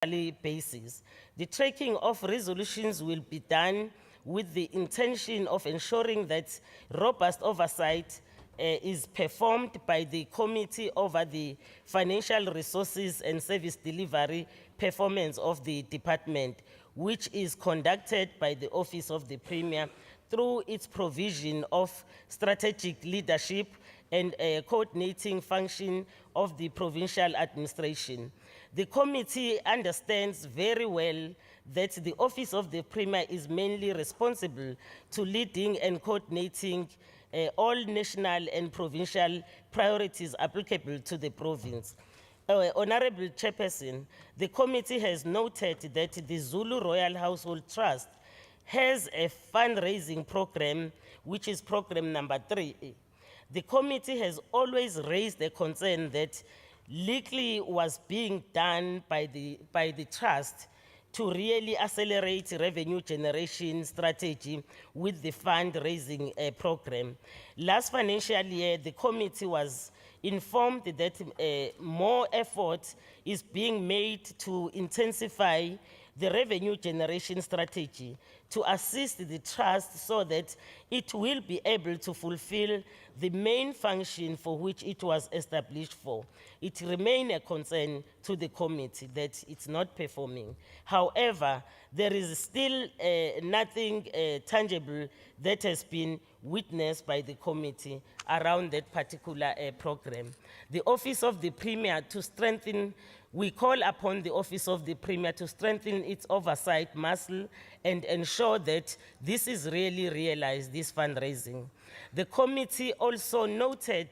basis. The tracking of resolutions will be done with the intention of ensuring that robust oversight is performed by the Committee over the Financial Resources and Service Delivery Performance of the Department, which is conducted by the Office of the Premier through its provision of strategic leadership and coordinating function of the provincial administration. The committee understands very well that the Office of the Premier is mainly responsible to leading and coordinating all national and provincial priorities applicable to the province. Honorable Chairperson, the committee has noted that the Zulu Royal Household Trust has a fundraising program, which is program number 3. The committee has always raised a concern that legally was being done by the trust to really accelerate revenue generation strategy with the fundraising program. Last financial year, the committee was informed that more effort is being made to intensify the revenue generation strategy to assist the trust so that it will be able to fulfill the main function for which it was established for. It remains a concern to the committee that it's not performing. However, there is still nothing tangible that has been witnessed by the committee around that particular program. The Office of the Premier to strengthen, we call upon the Office of the Premier to strengthen its oversight muscle and ensure that this is really realized, this fundraising. The committee also noted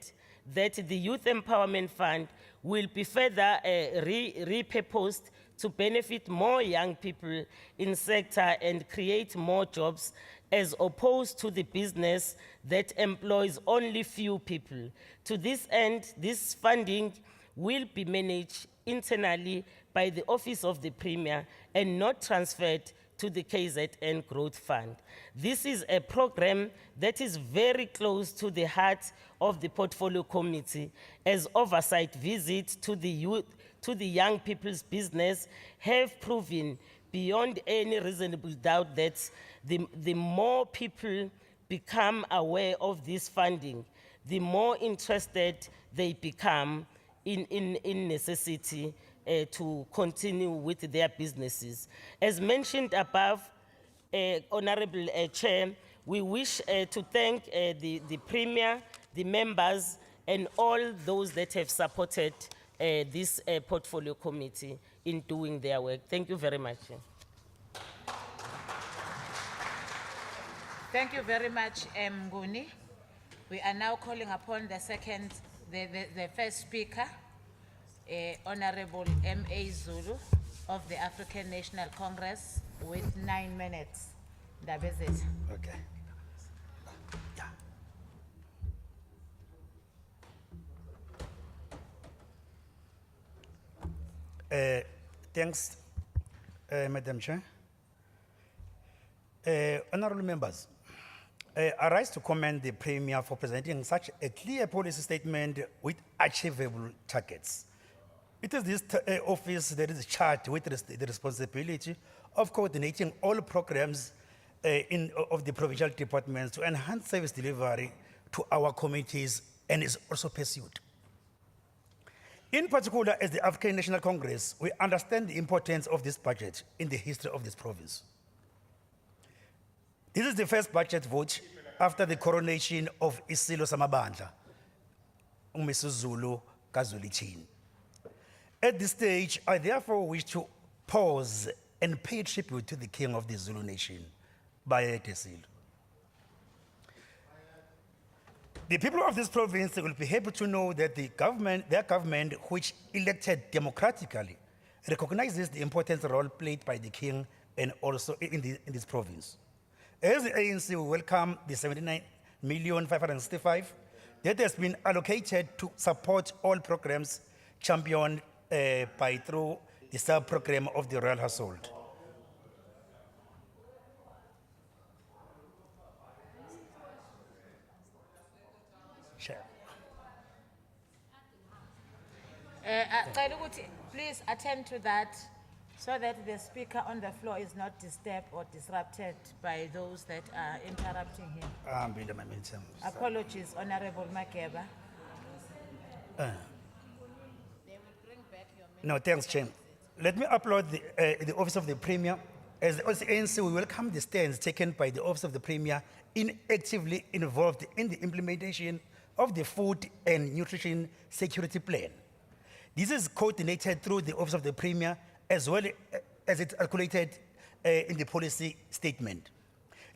that the Youth Empowerment Fund will be further repurposed to benefit more young people in sector and create more jobs as opposed to the business that employs only few people. To this end, this funding will be managed internally by the Office of the Premier and not transferred to the KZN Growth Fund. This is a program that is very close to the heart of the Portfolio Committee, as oversight visits to the youth, to the young people's business have proven beyond any reasonable doubt that the more people become aware of this funding, the more interested they become in necessity to continue with their businesses. As mentioned above, Honorable Chair, we wish to thank the Premier, the members, and all those that have supported this Portfolio Committee in doing their work. Thank you very much. Thank you very much, Nguni. We are now calling upon the first speaker, Honorable M.A. Zulu of the African National Congress with 9 minutes. Ndabezitha. Okay. Thanks, Madam Chair. Honorable members, I rise to commend the Premier for presenting such a clear policy statement with achievable targets. It is this office that is charged with the responsibility of coordinating all programs of the provincial departments to enhance service delivery to our communities, and is also pursued. In particular, as the African National Congress, we understand the importance of this budget in the history of this province. This is the first budget vote after the coronation of Isilo Samabandla, Mrs. Zulu Kazulitin. At this stage, I therefore wish to pause and pay tribute to the King of the Zulu Nation, Bayede Silo. The people of this province will be happy to know that their government, which elected democratically, recognizes the important role played by the King and also in this province. As the ANC, we welcome the 79,565,000 that has been allocated to support all programs championed through the sub-program of the Royal Household. Chair. Please attend to that. So that the speaker on the floor is not disturbed or disrupted by those that are interrupting him. Hambile, my minister. Apologies, Honorable Makeba. No, thanks, Chair. Let me upload the Office of the Premier. As ANC, we welcome the stands taken by the Office of the Premier in actively involved in the implementation of the Food and Nutrition Security Plan. This is coordinated through the Office of the Premier as well as it's articulated in the policy statement.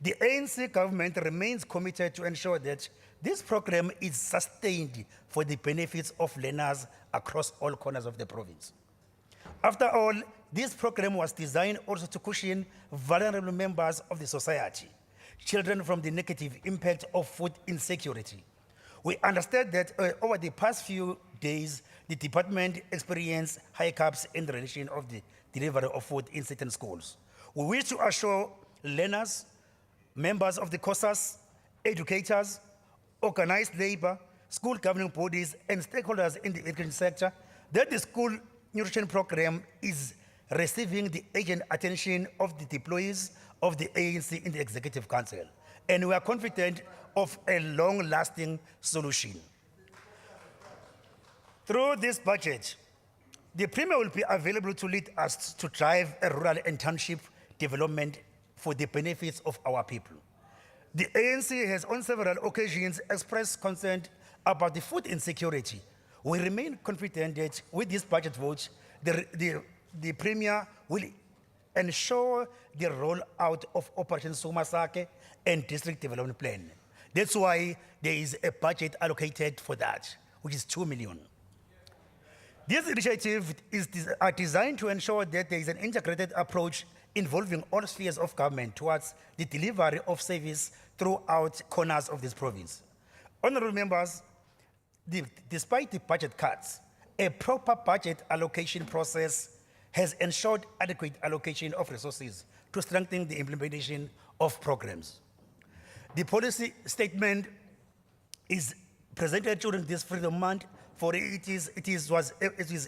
The ANC government remains committed to ensure that this program is sustained for the benefits of learners across all corners of the province. After all, this program was designed also to cushion vulnerable members of the society, children from the negative impact of food insecurity. We understand that over the past few days, the department experienced hiccups in the relation of the delivery of food in certain schools. We wish to assure learners, members of the COSAS, educators, organized labor, school governing bodies, and stakeholders in the education sector that the school nutrition program is receiving the urgent attention of the deployees of the ANC in the Executive Council. And we are confident of a long-lasting solution. Through this budget, the Premier will be available to lead us to drive a rural and township development for the benefits of our people. The ANC has on several occasions expressed concern about the food insecurity. We remain confident that with this budget vote, the Premier will ensure the rollout of Operation Sumasake and District Development Plan. That's why there is a budget allocated for that, which is 2 million. This initiative are designed to ensure that there is an integrated approach involving all spheres of government towards the delivery of service throughout corners of this province. Honorable members, despite the budget cuts, a proper budget allocation process has ensured adequate allocation of resources to strengthen the implementation of programs. The policy statement is presented during this Freedom Month, for it is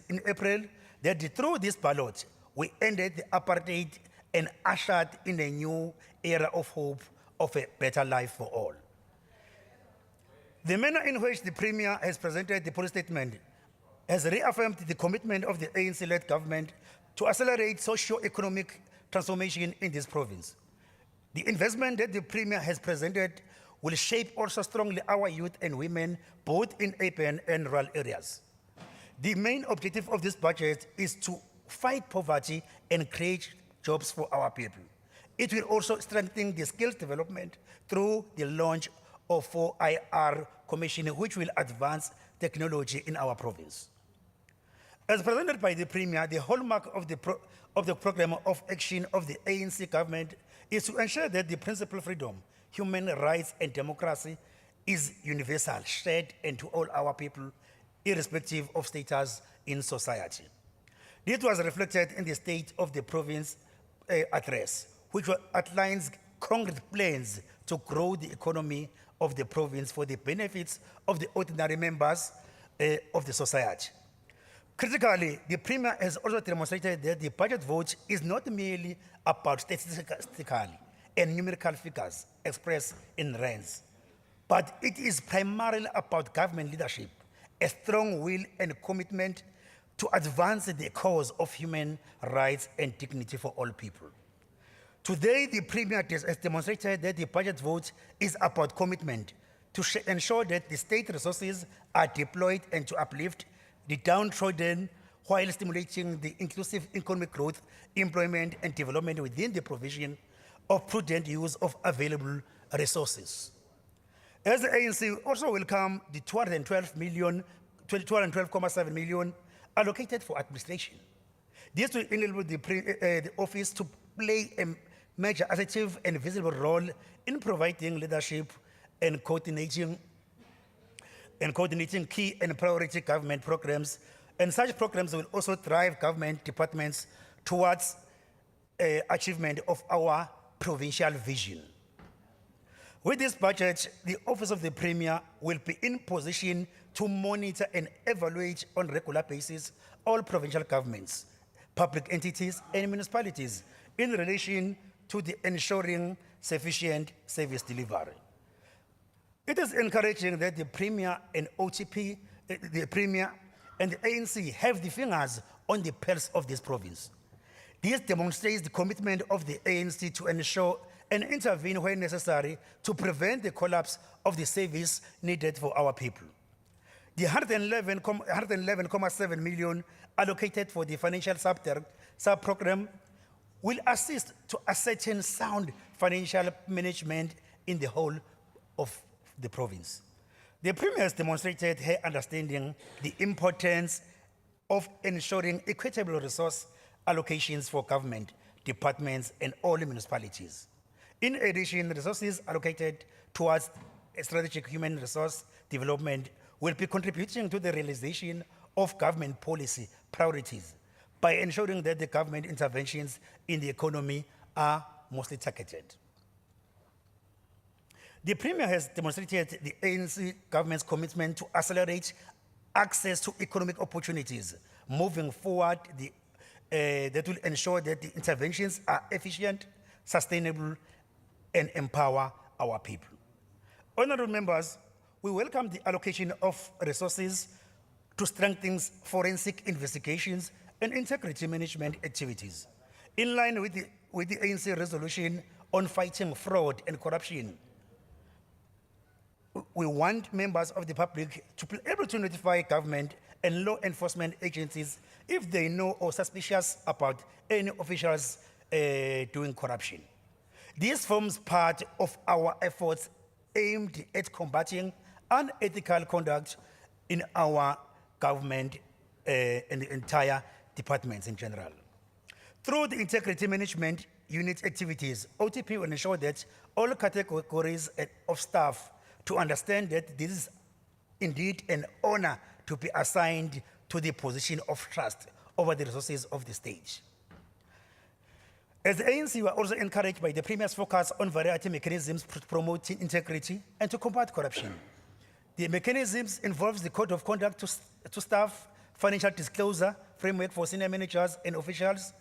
in April that through this ballot, we ended the apartheid and ushered in a new era of hope of a better life for all. The manner in which the Premier has presented the policy statement has reaffirmed the commitment of the ANC-led government to accelerate socio-economic transformation in this province. The investment that the Premier has presented will shape also strongly our youth and women, both in urban and rural areas. The main objective of this budget is to fight poverty and create jobs for our people. It will also strengthen the skills development through the launch of 4IR Commission, which will advance technology in our province. As presented by the Premier, the hallmark of the program of action of the ANC government is to ensure that the principal freedom, human rights and democracy is universal, shared and to all our people, irrespective of status in society. This was reflected in the State of the Province address, which outlines concrete plans to grow the economy of the province for the benefits of the ordinary members of the society. Critically, the Premier has also demonstrated that the budget vote is not merely about statistical and numerical figures expressed in rands, but it is primarily about government leadership, a strong will and commitment to advance the cause of human rights and dignity for all people. Today, the Premier has demonstrated that the budget vote is about commitment to ensure that the state resources are deployed and to uplift the downtrodden while stimulating the inclusive economic growth, employment and development within the provision of prudent use of available resources. As the ANC also welcome the 212.7 million allocated for administration. This will enable the office to play a major assertive and visible role in providing leadership and coordinating key and priority government programs, and such programs will also drive government departments towards achievement of our provincial vision. With this budget, the Office of the Premier will be in position to monitor and evaluate on a regular basis all provincial governments, public entities and municipalities in relation to the ensuring sufficient service delivery. It is encouraging that the Premier and OTP, the Premier and the ANC have the fingers on the pulse of this province. This demonstrates the commitment of the ANC to ensure and intervene where necessary to prevent the collapse of the service needed for our people. The 111.7 million allocated for the financial sub-program will assist to ascertain sound financial management in the whole of the province. The Premier has demonstrated her understanding the importance of ensuring equitable resource allocations for government, departments, and all municipalities. In addition, resources allocated towards strategic human resource development will be contributing to the realization of government policy priorities by ensuring that the government interventions in the economy are mostly targeted. The Premier has demonstrated the ANC government's commitment to accelerate access to economic opportunities. Moving forward, that will ensure that the interventions are efficient, sustainable, and empower our people. Honorable members, we welcome the allocation of resources to strengthen forensic investigations and integrity management activities. In line with the ANC resolution on fighting fraud and corruption, we want members of the public to be able to notify government and law enforcement agencies if they know or suspicious about any officials doing corruption. This forms part of our efforts aimed at combating unethical conduct in our government and the entire departments in general. Through the integrity management unit activities, OTP will ensure that all categories of staff to understand that this is indeed an honor to be assigned to the position of trust over the resources of the state. As the ANC, we are also encouraged by the Premier's focus on variety mechanisms promoting integrity and to combat corruption. The mechanisms involves the code of conduct to staff, financial disclosure, framework for senior managers and officials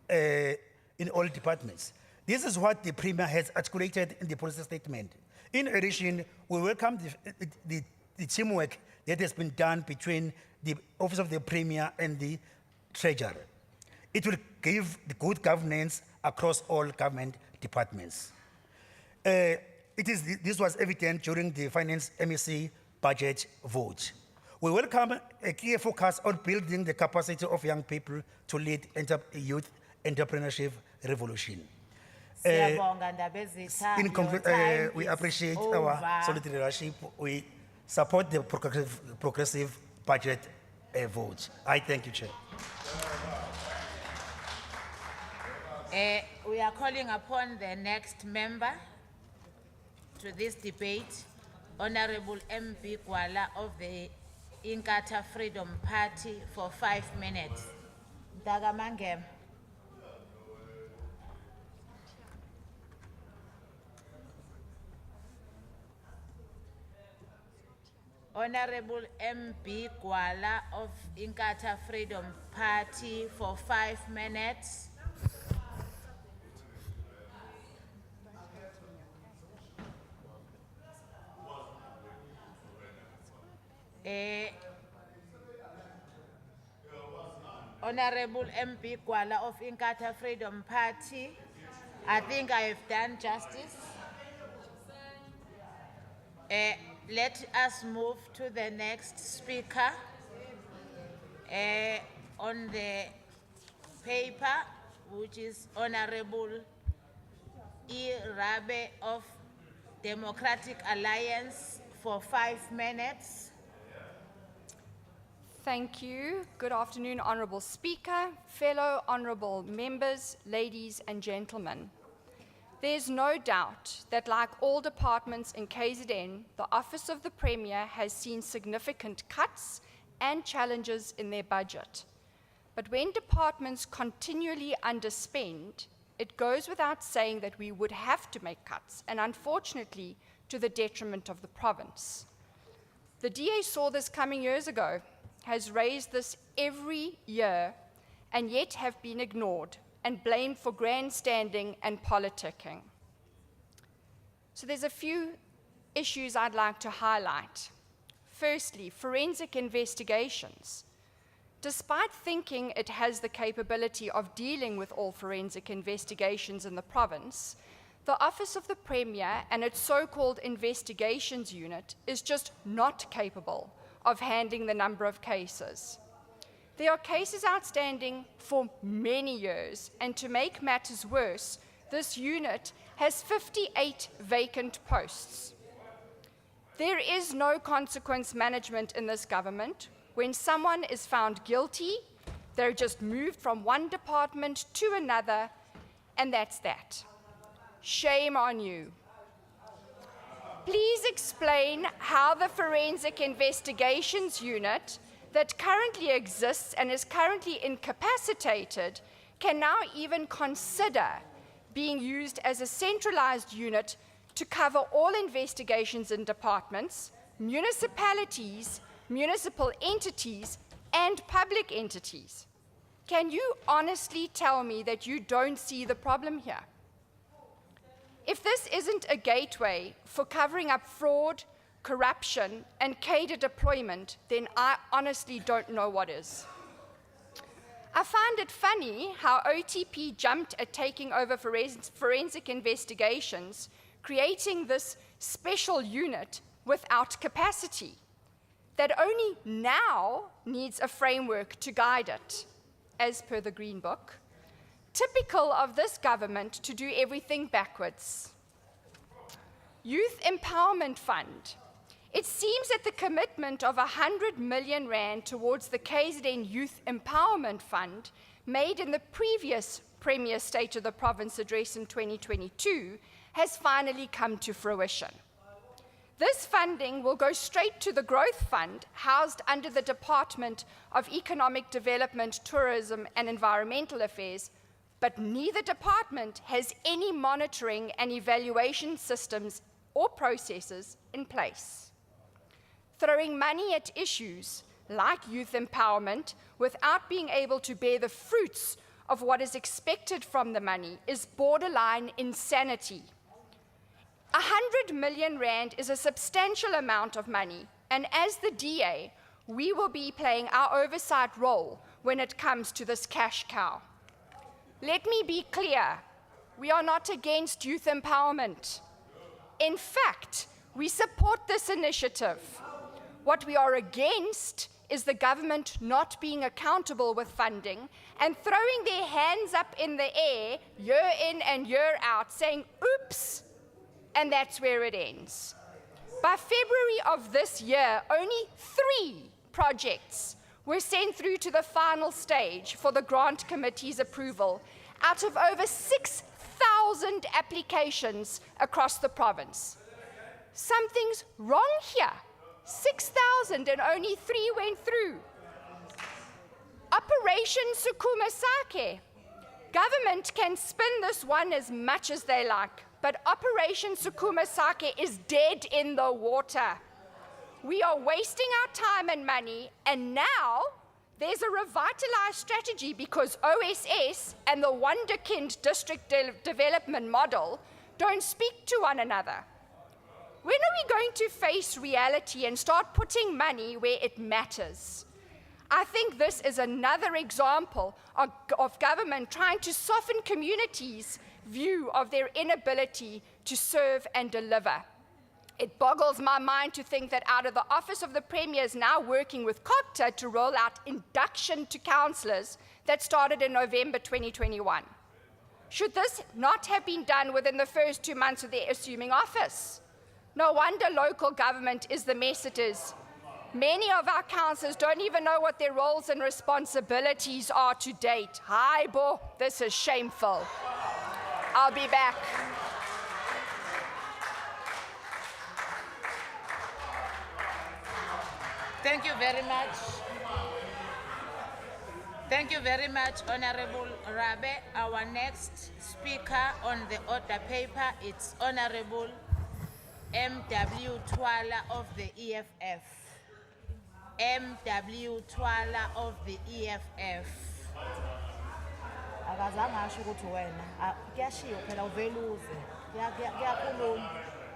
in all departments. This is what the Premier has articulated in the policy statement. In addition, we welcome the teamwork that has been done between the Office of the Premier and the Treasurer. It will give the good governance across all government departments. This was evident during the Finance MEC budget vote. We welcome a clear focus on building the capacity of young people to lead youth entrepreneurship revolution. Siyabonga, Ndabezitha, In your conclusion, time we is appreciate over. our solid leadership. We support the progressive budget vote. I thank you, Chair. We are calling upon the next member to this debate, Honorable MP Gwala of the Inkatha Freedom Party for 5 minutes. Dagamangem. Honorable MP Gwala of Inkatha Freedom Party for 5 minutes. Honorable MP Gwala of Inkatha Freedom Party, I think I have done justice. Let us move to the next speaker on the paper, which is Honorable Rabe of Democratic Alliance for 5 minutes. Thank you. Good afternoon, Honourable Speaker, fellow honourable members, ladies and gentlemen. There's no doubt that like all departments in KZN, the Office of the Premier has seen significant cuts and challenges in their budget. But when departments continually underspend, it goes without saying that we would have to make cuts, and unfortunately, to the detriment of the province. The DA saw this coming years ago, has raised this every year, and yet have been ignored and blamed for grandstanding and politicking. So there's a few issues I'd like to highlight. Firstly, forensic investigations. Despite thinking it has the capability of dealing with all forensic investigations in the province, the Office of the Premier and its so-called investigations unit is just not capable of handling the number of cases. There are cases outstanding for many years, and to make matters worse, this unit has 58 vacant posts. There is no consequence management in this government. When someone is found guilty, they're just moved from one department to another, and that's that. Shame on you. Please explain how the Forensic Investigations Unit that currently exists and is currently incapacitated can now even consider being used as a centralized unit to cover all investigations in departments, municipalities, municipal entities, and public entities. Can you honestly tell me that you don't see the problem here? If this isn't a gateway for covering up fraud, corruption, and cadre deployment, then I honestly don't know what is. I find it funny how OTP jumped at taking over forensic investigations, creating this special unit without capacity, that only now needs a framework to guide it, as per the Green Book. Typical of this government to do everything backwards. Youth Empowerment Fund. It seems that the commitment of 100 million rand towards the KZN Youth Empowerment Fund, made in the previous Premier State of the Province address in 2022, has finally come to fruition. This funding will go straight to the Growth Fund, housed under the Department of Economic Development, Tourism and Environmental Affairs, but neither department has any monitoring and evaluation systems or processes in place. Throwing money at issues like youth empowerment without being able to bear the fruits of what is expected from the money is borderline insanity. 100 million rand is a substantial amount of money, and as the DA, we will be playing our oversight role when it comes to this cash cow. Let me be clear, we are not against youth empowerment. In fact, we support this initiative. What we are against is the government not being accountable with funding and throwing their hands up in the air year in and year out, saying, oops, and that's where it ends. By February of this year, only 3 projects were sent through to the final stage for the grant committee's approval out of over 6,000 applications across the province. Something's wrong here. 6,000 and only 3 went through. Operation Sukuma Sake. Government can spin this one as much as they like, but Operation Sukuma Sake is dead in the water. We are wasting our time and money, and now there's a revitalized strategy because OSS and the Wonderkind district development model don't speak to one another. When are we going to face reality and start putting money where it matters? I think this is another example of government trying to soften communities' view of their inability to serve and deliver. It boggles my mind to think that out of the Office of the Premier is now working with COGTA to roll out induction to councillors that started in November 2021. Should this not have been done within the first 2 months of their assuming office? No wonder local government is the mess it is. Many of our councillors don't even know what their roles and responsibilities are to date. Hi, Bo, this is shameful. I'll be back. Thank you very much. Thank you very much, Honorable Rabe. Our next speaker on the order paper is Honorable M.W. Twala of the EFF. M.W. Twala of the EFF. Akazange asho ukuthi wena. Kuyashiwo phela uvela uze. Kuyakhuluma.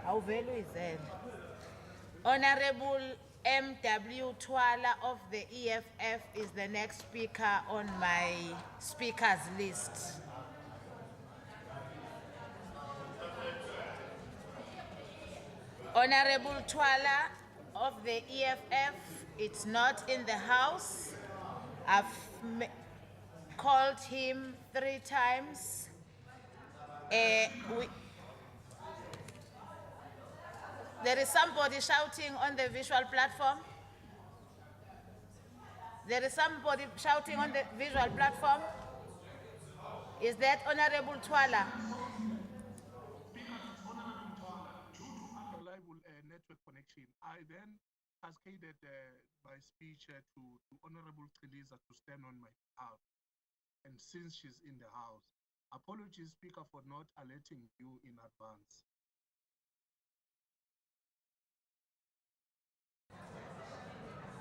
Awuvela uyizele. Honorable M.W. Twala of the EFF is the next speaker on my speakers list. Honorable Twala of the EFF, it's not in the house. I've called him 3 times. There is somebody shouting on the visual platform. There is somebody shouting on the visual platform. Is that Honorable Twala? Reliable network connection. I then cascaded my speech to Honorable Trilisa to stand on my behalf. And since she's in the house, apologies, Speaker, for not alerting you in advance.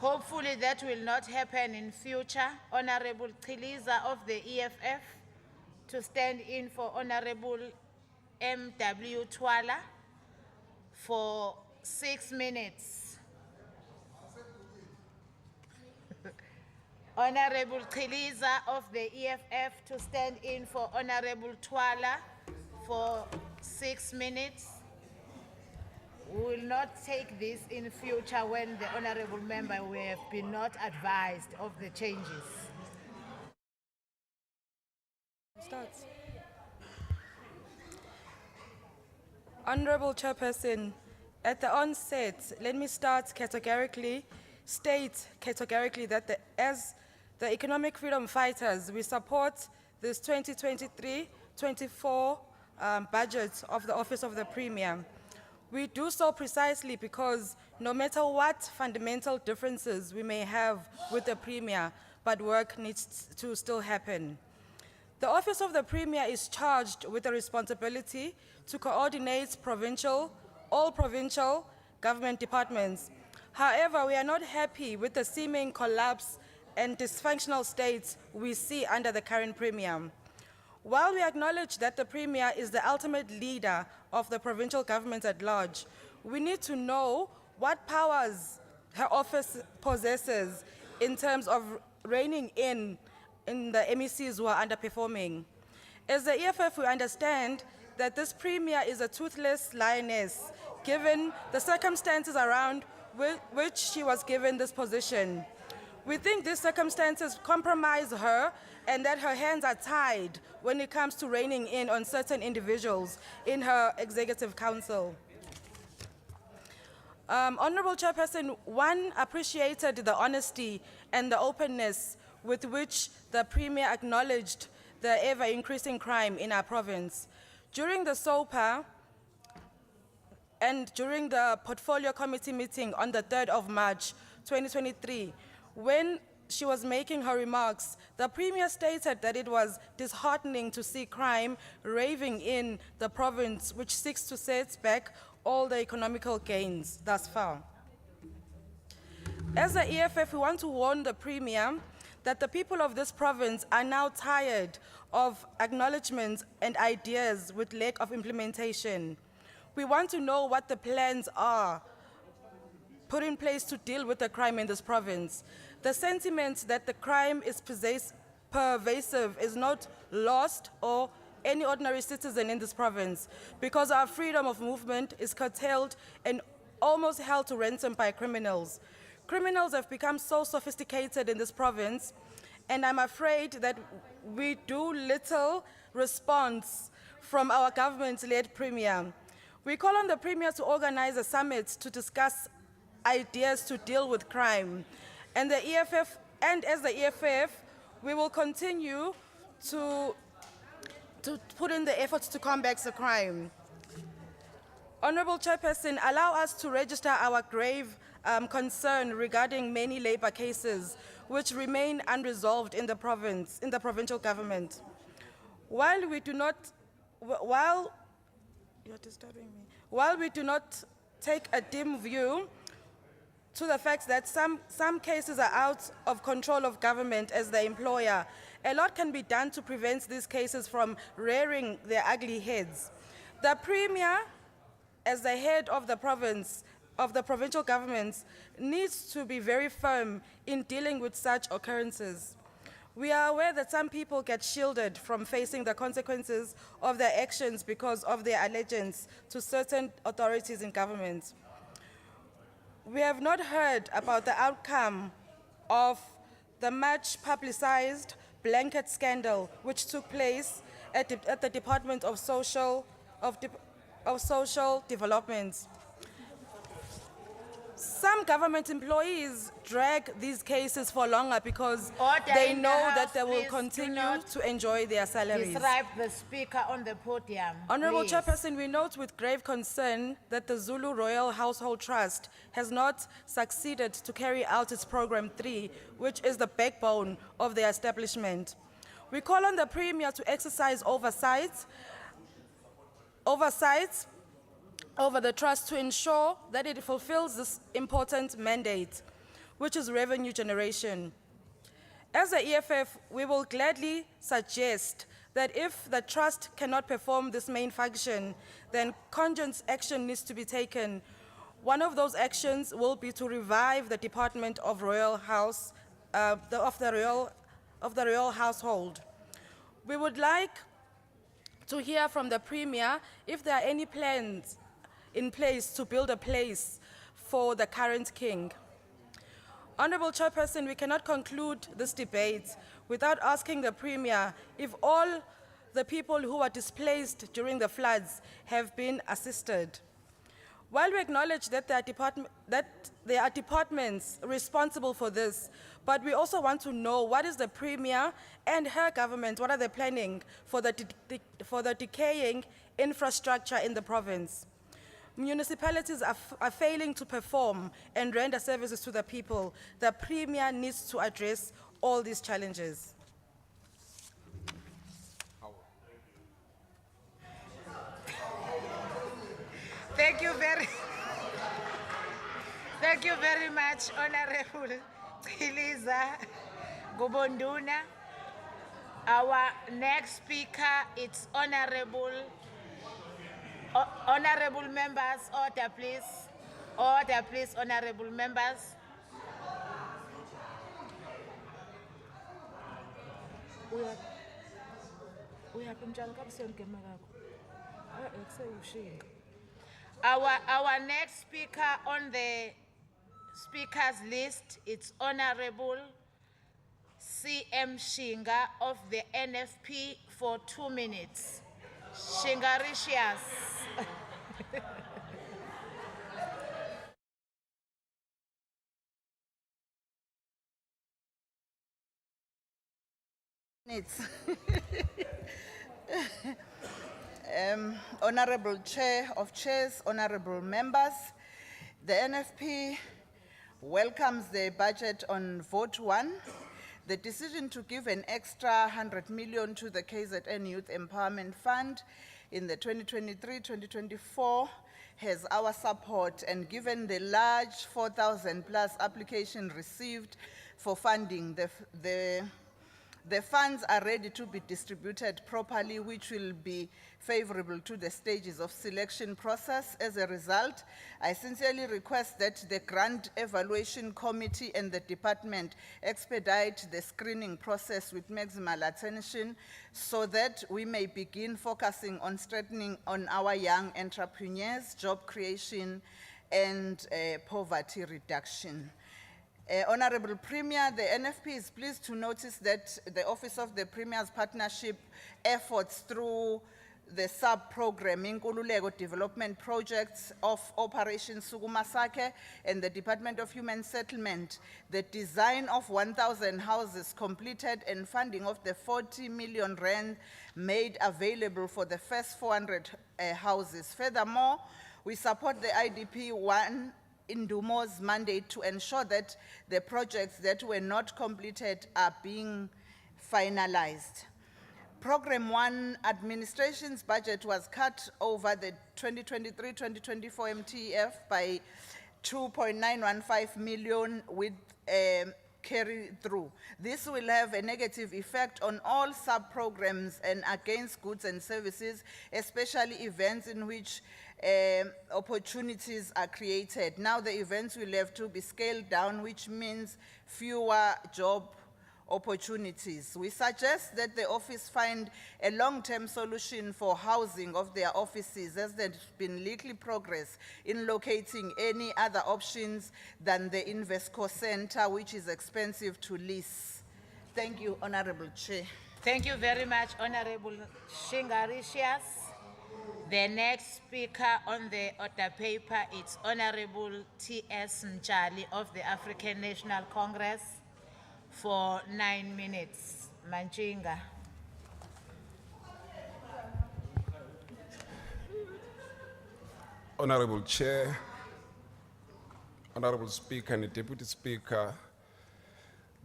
Hopefully that will not happen in future. Honorable Trilisa of the EFF to stand in for Honorable M.W. Twala for 6 minutes. Honorable Trilisa of the EFF to stand in for Honorable Twala for 6 minutes. We will not take this in future when the honorable member will have been not advised of the changes. Starts. Honorable Chairperson, at the onset, let me state categorically that as the economic freedom fighters, we support this 2023-24 budget of the Office of the Premier. We do so precisely because no matter what fundamental differences we may have with the Premier, but work needs to still happen. The Office of the Premier is charged with the responsibility to coordinate all provincial government departments. However, we are not happy with the seeming collapse and dysfunctional state we see under the current Premier. While we acknowledge that the Premier is the ultimate leader of the provincial governments at large, we need to know what powers her office possesses in terms of reining in the MECs who are underperforming. As the EFF, we understand that this Premier is a toothless lioness, given the circumstances around which she was given this position. We think these circumstances compromise her and that her hands are tied when it comes to reining in on certain individuals in her Executive Council. Honorable Chairperson, one appreciated the honesty and the openness with which the Premier acknowledged the ever-increasing crime in our province. During the SOPA and during the Portfolio Committee meeting on the 3rd of March 2023, when she was making her remarks, the Premier stated that it was disheartening to see crime raving in the province, which seeks to set back all the economical gains thus far. As the EFF, we want to warn the Premier that the people of this province are now tired of acknowledgements and ideas with lack of implementation. We want to know what the plans are put in place to deal with the crime in this province. The sentiment that the crime is pervasive is not lost or any ordinary citizen in this province, because our freedom of movement is curtailed and almost held to ransom by criminals. Criminals have become so sophisticated in this province, and I'm afraid that we do little response from our government-led Premier. We call on the Premier to organize a summit to discuss ideas to deal with crime. And the EFF, and as the EFF, we will continue to put in the efforts to combat the crime. Honorable Chairperson, allow us to register our grave concern regarding many labor cases which remain unresolved in the province, in the provincial government. While we do not take a dim view to the fact that some cases are out of control of government as the employer. A lot can be done to prevent these cases from rearing their ugly heads. The Premier, as the head of the province, of the provincial governments, needs to be very firm in dealing with such occurrences. We are aware that some people get shielded from facing the consequences of their actions because of their allegiance to certain authorities in government. We have not heard about the outcome of the much publicized blanket scandal which took place at the Department of Social Development. Some government employees drag these cases for longer because Order they in the know House, that they will please. Do continue not to enjoy their salaries. Disrupt the speaker on the podium. Honorable please. Chairperson, we note with grave concern that the Zulu Royal Household Trust has not succeeded to carry out its Program 3, which is the backbone of the establishment. We call on the Premier to exercise oversight over the trust to ensure that it fulfills this important mandate, which is revenue generation. As the EFF, we will gladly suggest that if the trust cannot perform this main function, then cogent action needs to be taken. One of those actions will be to revive the Department of Royal House, of the Royal Household. We would like to hear from the Premier if there are any plans in place to build a place for the current king. Honorable Chairperson, we cannot conclude this debate without asking the Premier if all the people who were displaced during the floods have been assisted. While we acknowledge that there are departments responsible for this, but we also want to know what is the Premier and her government, what are they planning for the decaying infrastructure in the province. Municipalities are failing to perform and render services to the people. The Premier needs to address all these challenges. Thank you very much, Honorable Chiliza Gubonduna. Our next speaker is Honorable members, order please. Order please, honorable members. Our next speaker on the speakers list is Honorable CM Shinga of the NFP for 2 minutes. Shingaricious. Honorable Chair of Chairs, honorable members, the NFP welcomes the budget on vote 1. The decision to give an extra 100 million to the KZN Youth Empowerment Fund in the 2023-2024 has our support, and given the large 4,000 plus application received for funding, the funds are ready to be distributed properly, which will be favorable to the stages of selection process. As a result, I sincerely request that the Grant Evaluation Committee and the department expedite the screening process with maximal attention so that we may begin focusing on strengthening on our young entrepreneurs, job creation, and poverty reduction. Honorable Premier, the NFP is pleased to notice that the Office of the Premier's partnership efforts through the sub-program Nkululeko Development Projects of Operation Sukumasake and the Department of Human Settlement, the design of 1,000 houses completed and funding of the 40 million rand made available for the first 400 houses. Furthermore, we support the IDP 1 Indumo's mandate to ensure that the projects that were not completed are being finalized. Program 1 administration's budget was cut over the 2023-2024 MTF by 2.915 million with carry through. This will have a negative effect on all sub-programs and against goods and services, especially events in which opportunities are created. Now the events will have to be scaled down, which means fewer job opportunities. We suggest that the office find a long-term solution for housing of their offices, as there's been little progress in locating any other options than the Investco Center, which is expensive to lease. Thank you, Honorable Chair. Thank you very much, Honorable Shingaricious. The next speaker on the order paper is Honorable T.S. Mjali of the African National Congress for 9 minutes. Manchinga. Honorable Chair, Honorable Speaker and the Deputy Speaker,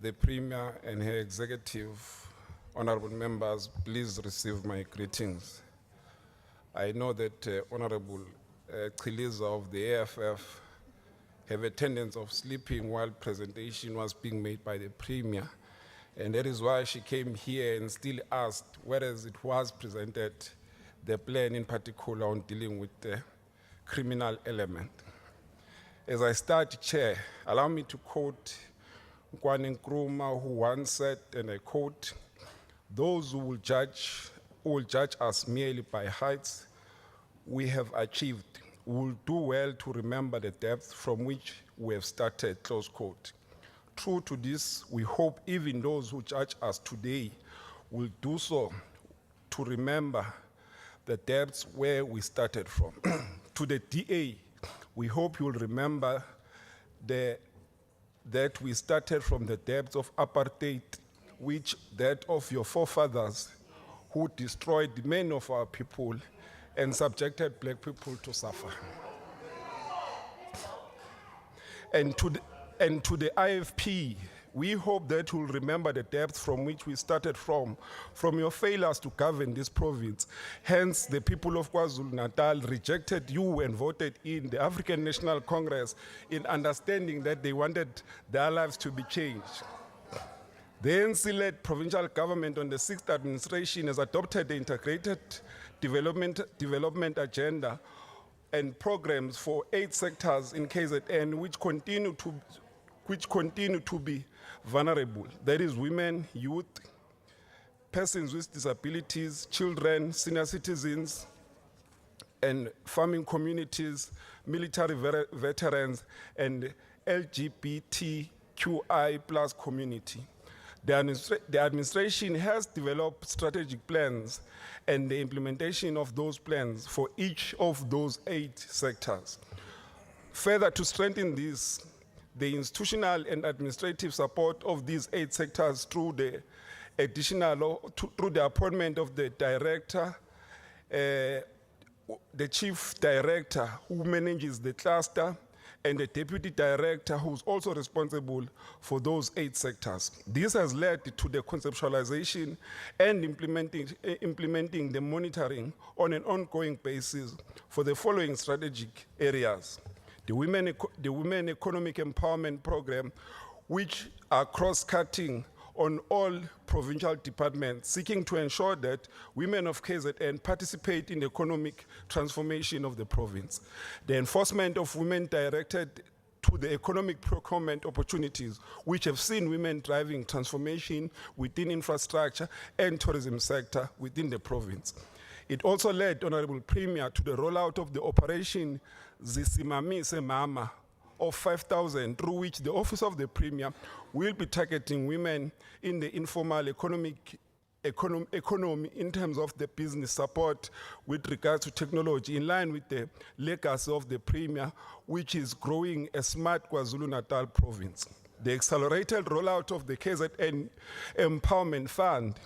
the Premier and her executive, honorable members, please receive my greetings. I know that Honorable Chiliza of the AFF have a tendency of sleeping while presentation was being made by the Premier, and that is why she came here and still asked, whereas it was presented, the plan in particular on dealing with the criminal element. As I start, Chair, allow me to quote Kwame Nkrumah, who once said, and I quote, "Those who will judge us merely by heights we have achieved will do well to remember the depth from which we have started," close quote. True to this, we hope even those who judge us today will do so to remember the depths where we started from. To the DA, we hope you'll remember that we started from the depths of apartheid, which that of your forefathers who destroyed many of our people and subjected black people to suffer. And to the IFP, we hope that you'll remember the depth from which we started from your failures to govern this province. Hence, the people of KwaZulu-Natal rejected you and voted in the African National Congress in understanding that they wanted their lives to be changed. The ANC-led provincial government on the 6th administration has adopted the integrated development agenda and programs for 8 sectors in KZN which continue to be vulnerable. That is women, youth, persons with disabilities, children, senior citizens, and farming communities, military veterans, and LGBTQI+ community. The administration has developed strategic plans and the implementation of those plans for each of those 8 sectors. Further, to strengthen this, the institutional and administrative support of these 8 sectors through the appointment of the director, the chief director who manages the cluster, and the deputy director who's also responsible for those 8 sectors. This has led to the conceptualization and implementing the monitoring on an ongoing basis for the following strategic areas. The Women Economic Empowerment Program, which are cross-cutting on all provincial departments, seeking to ensure that women of KZN participate in the economic transformation of the province. The enforcement of women directed to the economic procurement opportunities, which have seen women driving transformation within infrastructure and tourism sector within the province. It also led, Honorable Premier, to the rollout of the Operation Zisimamise Mama of 5,000, through which the Office of the Premier will be targeting women in the informal economy in terms of the business support with regards to technology, in line with the legacy of the Premier, which is growing a smart KwaZulu-Natal province. The accelerated rollout of the KZN Empowerment Fund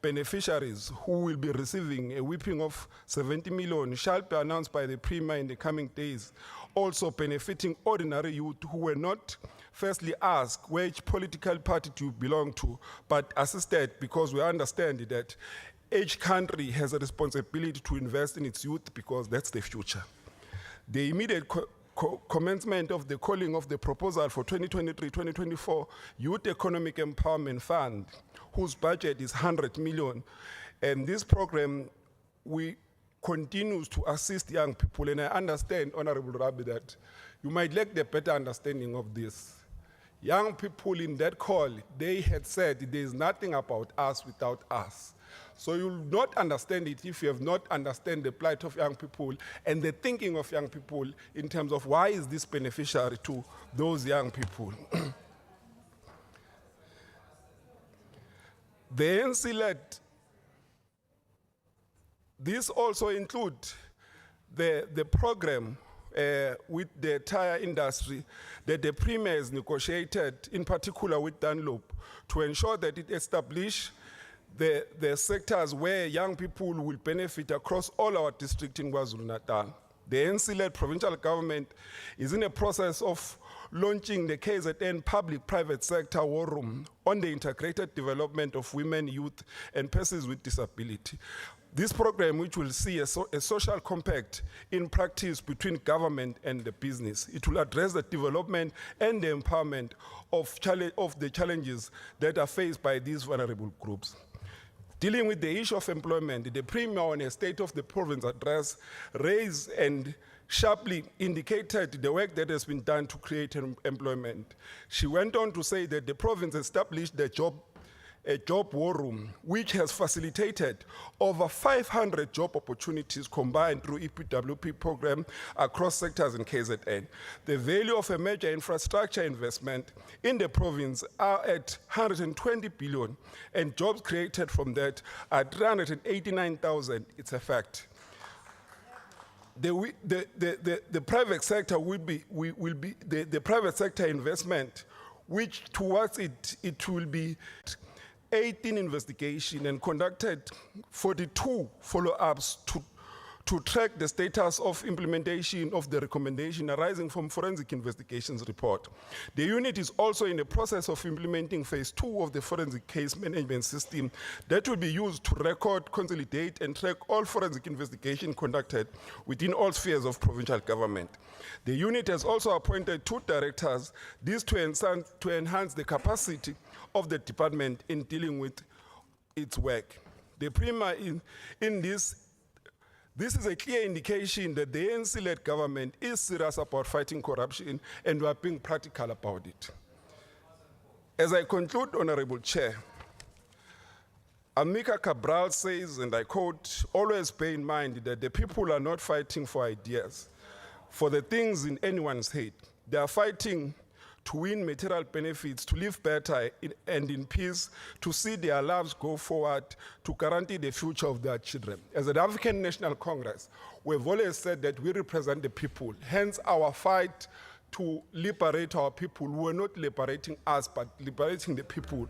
beneficiaries who will be receiving a whipping of 70 million shall be announced by the Premier in the coming days, also benefiting ordinary youth who were not firstly asked which political party to belong to, but assisted because we understand that each country has a responsibility to invest in its youth because that's the future. The immediate commencement of the calling of the proposal for 2023-2024 Youth Economic Empowerment Fund, whose budget is 100 million. And this program, continues to assist young people. And I understand, Honorable Rabbi, that you might lack the better understanding of this. Young people in that call, they had said there is nothing about us without us. So you will not understand it if you have not understand the plight of young people and the thinking of young people in terms of why is this beneficiary to those young people. The ANC-led, this also includes the program with the tire industry that the Premier has negotiated, in particular with Dunlop, to ensure that it establish the sectors where young people will benefit across all our districts in KwaZulu-Natal. The ANC-led provincial government is in a process of launching the KZN public-private sector war room on the integrated development of women, youth, and persons with disability. This program, which will see a social compact in practice between government and the business, it will address the development and the empowerment of the challenges that are faced by these vulnerable groups. Dealing with the issue of employment, the Premier on a State of the Province address raised and sharply indicated the work that has been done to create employment. She went on to say that the province established a job war room, which has facilitated over 500 job opportunities combined through EPWP program across sectors in KZN. The value of a major infrastructure investment in the province are at 120 billion, and jobs created from that are 389,000. It's a fact. The private sector will be the private sector investment, which towards it will be 18 investigations and conducted 42 follow-ups to track the status of implementation of the recommendation arising from forensic investigations report. The unit is also in the process of implementing phase 2 of the forensic case management system that will be used to record, consolidate, and track all forensic investigation conducted within all spheres of provincial government. The unit has also appointed 2 directors, this to enhance the capacity of the department in dealing with its work. The Premier in this is a clear indication that the ANC-led government is serious about fighting corruption, and we are being practical about it. As I conclude, Honorable Chair, Amika Cabral says, and I quote, "Always bear in mind that the people are not fighting for ideas, for the things in anyone's head. They are fighting to win material benefits, to live better and in peace, to see their lives go forward, to guarantee the future of their children." As an African National Congress, we've always said that we represent the people, hence our fight to liberate our people. We're not liberating us, but liberating the people.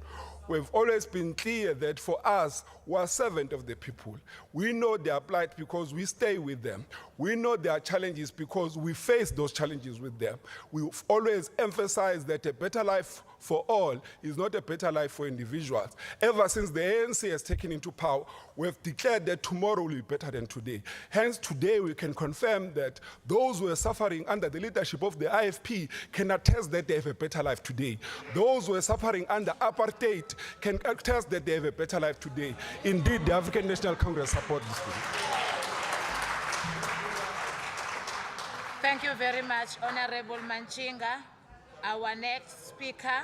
We've always been clear that for us, we're servant of the people. We know their plight because we stay with them. We know their challenges because we face those challenges with them. We've always emphasized that a better life for all is not a better life for individuals. Ever since the ANC has taken into power, we've declared that tomorrow will be better than today. Hence, today we can confirm that those who are suffering under the leadership of the IFP can attest that they have a better life today. Those who are suffering under apartheid can attest that they have a better life today. Indeed, the African National Congress supports this. Thank you very much, Honorable Manchinga. Our next speaker,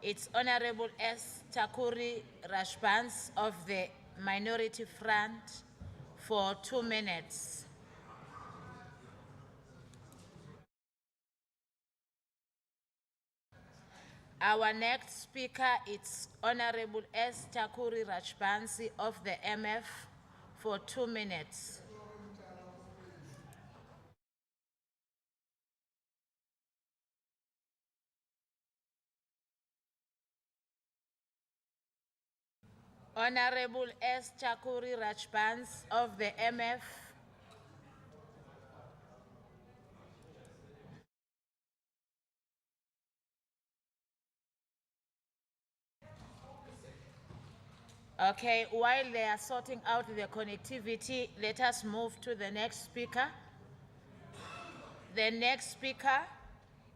it's Honorable S. Takuri Rashbans of the Minority Front for 2 minutes. Our next speaker is Honorable S. Takuri Rashbansi of the MF for 2 minutes. Honorable S. Takuri Rashbans of the MF. Okay, while they are sorting out the connectivity, let us move to the next speaker. The next speaker,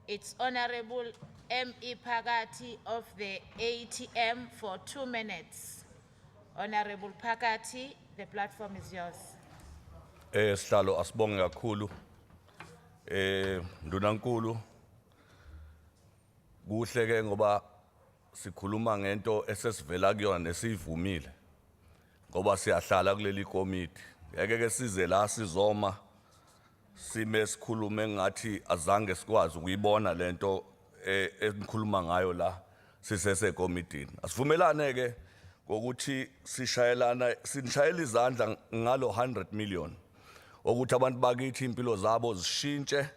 it's Honorable M.E. Pagati of the ATM for 2 minutes. Honorable Pagati, the platform is yours. Sihlalo asibonge kakhulu. Ndunankulu. Kuhle ke ngoba sikhuluma ngento esesivela kuyona nesivumile. Ngoba siyahlala kuleli komiti. Ngeke ke size la sizoma sime sikhulume ngathi azange sikwazi ukuyibona lento esikhuluma ngayo la sisese komitini. Asivumelane ke ukuthi sinishayela izandla ngalo 100 million ukuthi abantu bakithi impilo zabo zishintshe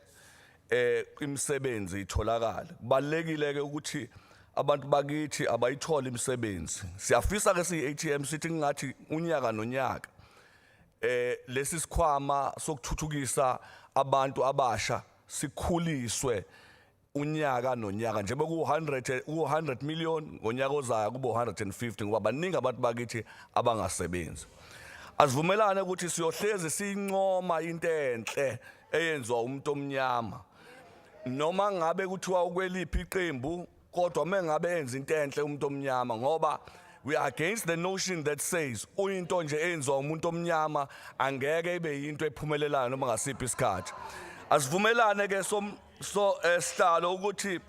imisebenzi itholakala. Kubalekile ke ukuthi abantu bakithi abayithola imisebenzi. Siyafisa ke si-ATM sithi ngathi unyaka nonyaka lesi sikhwama sokuthuthukisa abantu abasha sikhuliswe unyaka nonyaka njengoba ku100 million ngonyaka ozayo kubo 150 ngoba baningi abantu bakithi abangasebenzi. Asivumelane ukuthi siyohleze siyincoma into enhle eyenziwa umuntu omnyama noma ngabe kuthiwa ukweliphi iqembu kodwa mengabe enza into enhle umuntu omnyama ngoba we are against the notion that says uyinto nje eyenziwa umuntu omnyama angeke ibe yinto ephumelelayo noma ngasiphi isikhathi. Asivumelane ke sihlalo ukuthi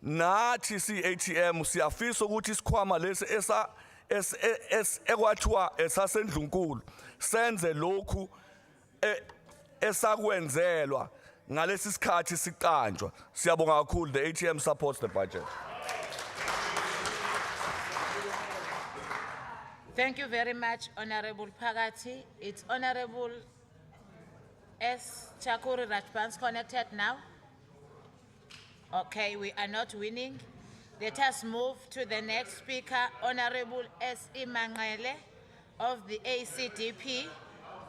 nathi si-ATM siyafisa ukuthi isikhwama lesi ekwathiwa esasendlunkulu senze lokhu esakwenzelwa ngalesi sikhathi siqanjwa. Siyabonga kakhulu. The ATM supports the budget. Thank you very much, Honorable Pagati. It's Honorable S. Chakuri Rajpans connected now. Okay, we are not winning. Let us move to the next speaker, Honorable S. Imangele of the ACDP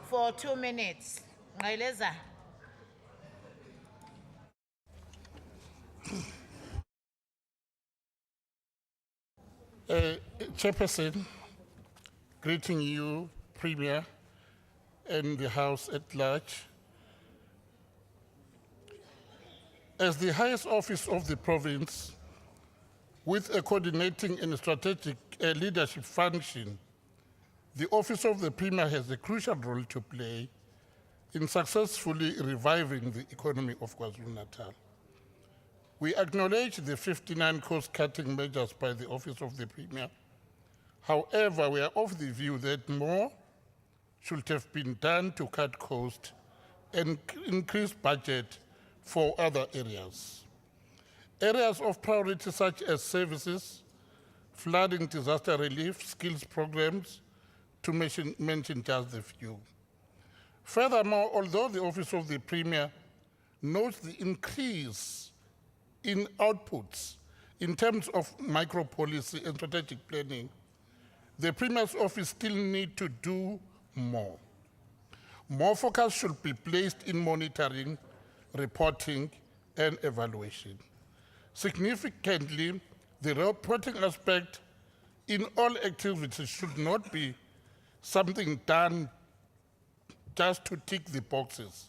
for 2 minutes. Ngeleza. Chairperson, greeting you, Premier, and the House at large. As the highest office of the province, with a coordinating and strategic leadership function, the Office of the Premier has a crucial role to play in successfully reviving the economy of KwaZulu-Natal. We acknowledge the 59 cost-cutting measures by the Office of the Premier. However, we are of the view that more should have been done to cut costs and increase budget for other areas. Areas of priority such as services, flooding, disaster relief, skills programs, to mention just a few. Furthermore, although the Office of the Premier notes the increase in outputs in terms of micro-policy and strategic planning, the Premier's office still needs to do more. More focus should be placed in monitoring, reporting, and evaluation. Significantly, the reporting aspect in all activities should not be something done just to tick the boxes,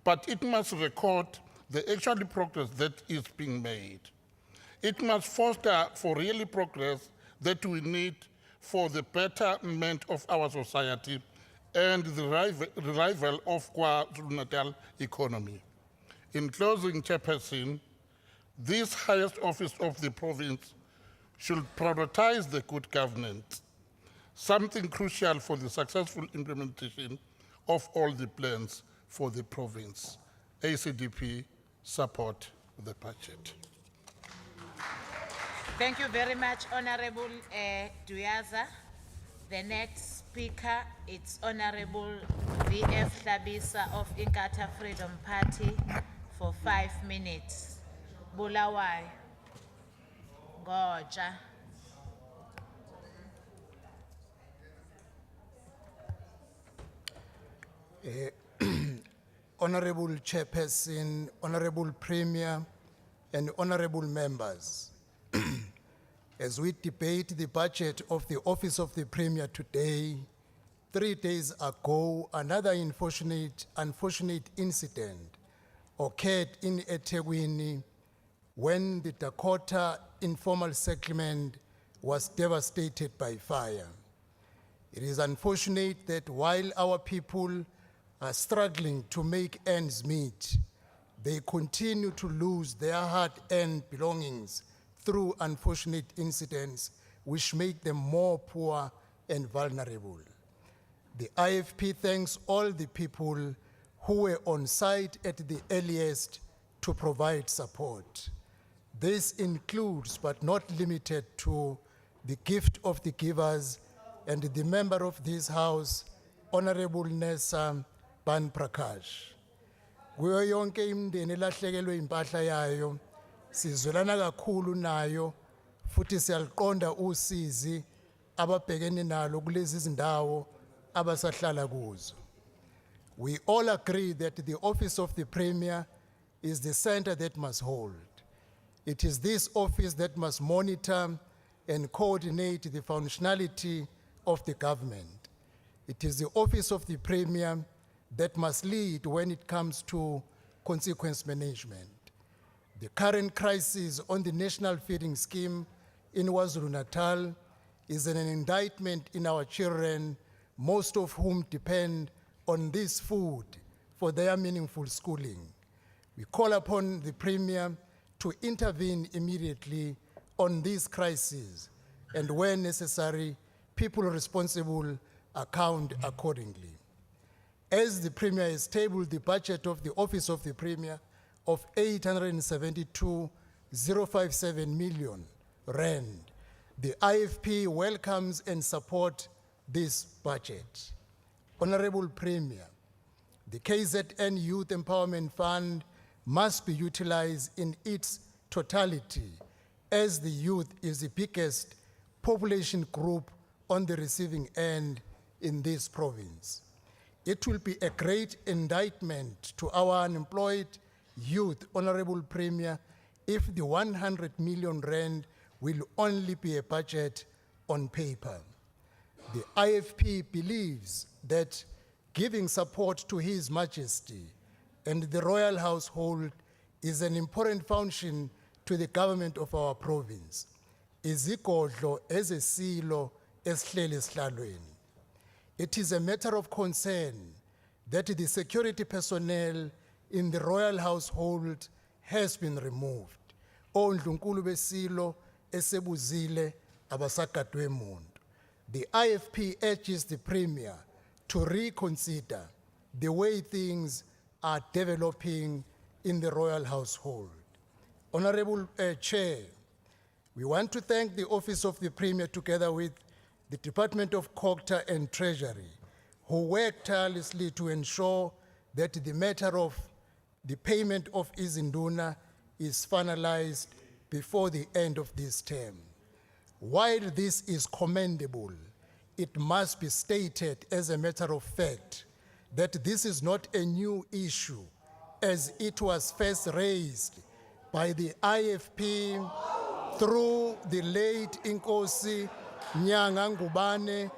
but it must record the actual progress that is being made. It must foster for real progress that we need for the betterment of our society and the revival of KwaZulu-Natal economy. In closing, Chairperson, this highest office of the province should prioritize the good governance, something crucial for the successful implementation of all the plans for the province. ACDP support the budget. Thank you very much, Honorable Duyaza. The next speaker, it's Honorable V.F. Hlabisa of Inkatha Freedom Party for 5 minutes. Bulawai. Goja. Honorable Chairperson, Honorable Premier, and Honorable members, as we debate the budget of the Office of the Premier today, 3 days ago, another unfortunate incident occurred in eThekwini when the Dakota informal settlement was devastated by fire. It is unfortunate that while our people are struggling to make ends meet, they continue to lose their hard-earned belongings through unfortunate incidents which make them more poor and vulnerable. The IFP thanks all the people who were on site at the earliest to provide support. This includes, but not limited to, the gift of the givers and the member of this House, Honorable Nessa Ban Prakash. Kuyo yonke imindeni elahlekelwe impahla yayo, sizwelana kakhulu nayo, futhi siyaliqonda usizi ababhekene nalo kulezi zindawo abasahlala kuzo. We all agree that the office of the Premier is the center that must hold. It is this office that must monitor and coordinate the functionality of the government. It is the office of the Premier that must lead when it comes to consequence management. The current crisis on the National Feeding Scheme in KwaZulu-Natal is an indictment in our children, most of whom depend on this food for their meaningful schooling. We call upon the Premier to intervene immediately on this crisis, and where necessary, people responsible account accordingly. As the Premier has tabled the budget of the Office of the Premier of 872,057 million rand, the IFP welcomes and supports this budget. Honorable Premier, the KZN Youth Empowerment Fund must be utilized in its totality, as the youth is the biggest population group on the receiving end in this province. It will be a great indictment to our unemployed youth, Honorable Premier, if the 100 million rand will only be a budget on paper. The IFP believes that giving support to His Majesty and the royal household is an important function to the government of our province. Izigodlo ezesilo esihleli esihlalweni. It is a matter of concern that the security personnel in the royal household has been removed. Ondlunkulu besilo esebuzile abasagadwe emuntu. The IFP urges the Premier to reconsider the way things are developing in the royal household. Honorable Chair, we want to thank the Office of the Premier together with the Department of Cocta and Treasury, who worked tirelessly to ensure that the matter of the payment of Izinduna is finalized before the end of this term. While this is commendable, it must be stated as a matter of fact that this is not a new issue, as it was first raised by the IFP through the late Inkosi Nyanga Ngubane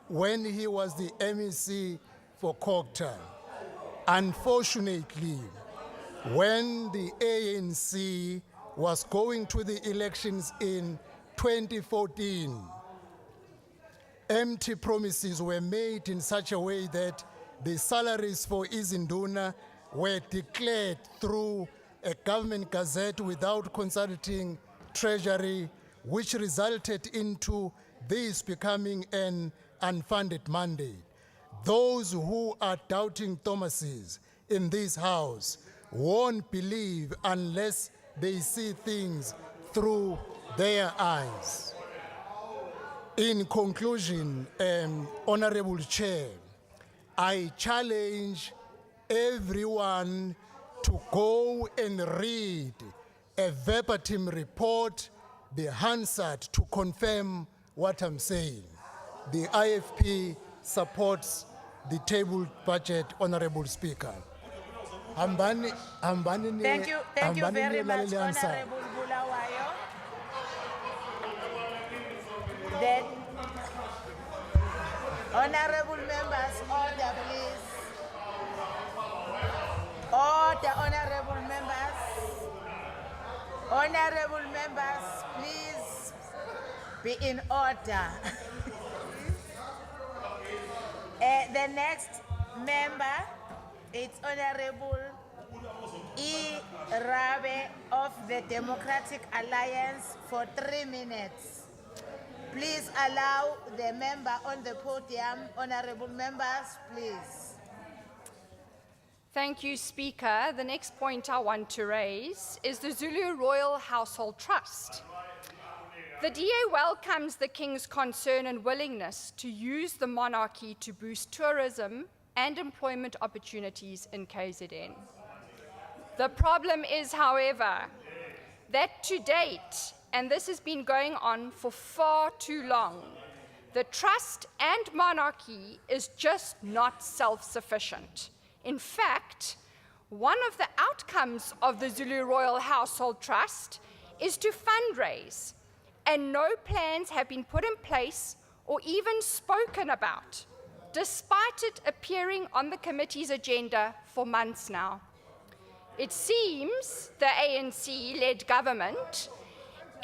when he was the MEC for Cocta. Unfortunately, when the ANC was going to the elections in 2014, empty promises were made in such a way that the salaries for Izinduna were declared through a government gazette without consulting Treasury, which resulted into this becoming an unfunded mandate. Those who are doubting Thomases in this house won't believe unless they see things through their eyes. In conclusion, Honorable Chair, I challenge everyone to go and read a verbatim report, the Hansard, to confirm what I'm saying. The IFP supports the tabled budget, Honorable Speaker. Thank you very much, Honorable Bulawayo. Then, honorable members, order please. Order. Be in order. The next member, it's Honorable E. Rabe of the Democratic Alliance for 3 minutes. Please allow the member on the podium, honorable members, please. Thank you, Speaker. The next point I want to raise is the Zulu Royal Household Trust. The DA welcomes the King's concern and willingness to use the monarchy to boost tourism and employment opportunities in KZN. The problem is, however, that to date, and this has been going on for far too long, the trust and monarchy is just not self-sufficient. In fact, one of the outcomes of the Zulu Royal Household Trust is to fundraise, and no plans have been put in place or even spoken about, despite it appearing on the committee's agenda for months now. It seems the ANC-led government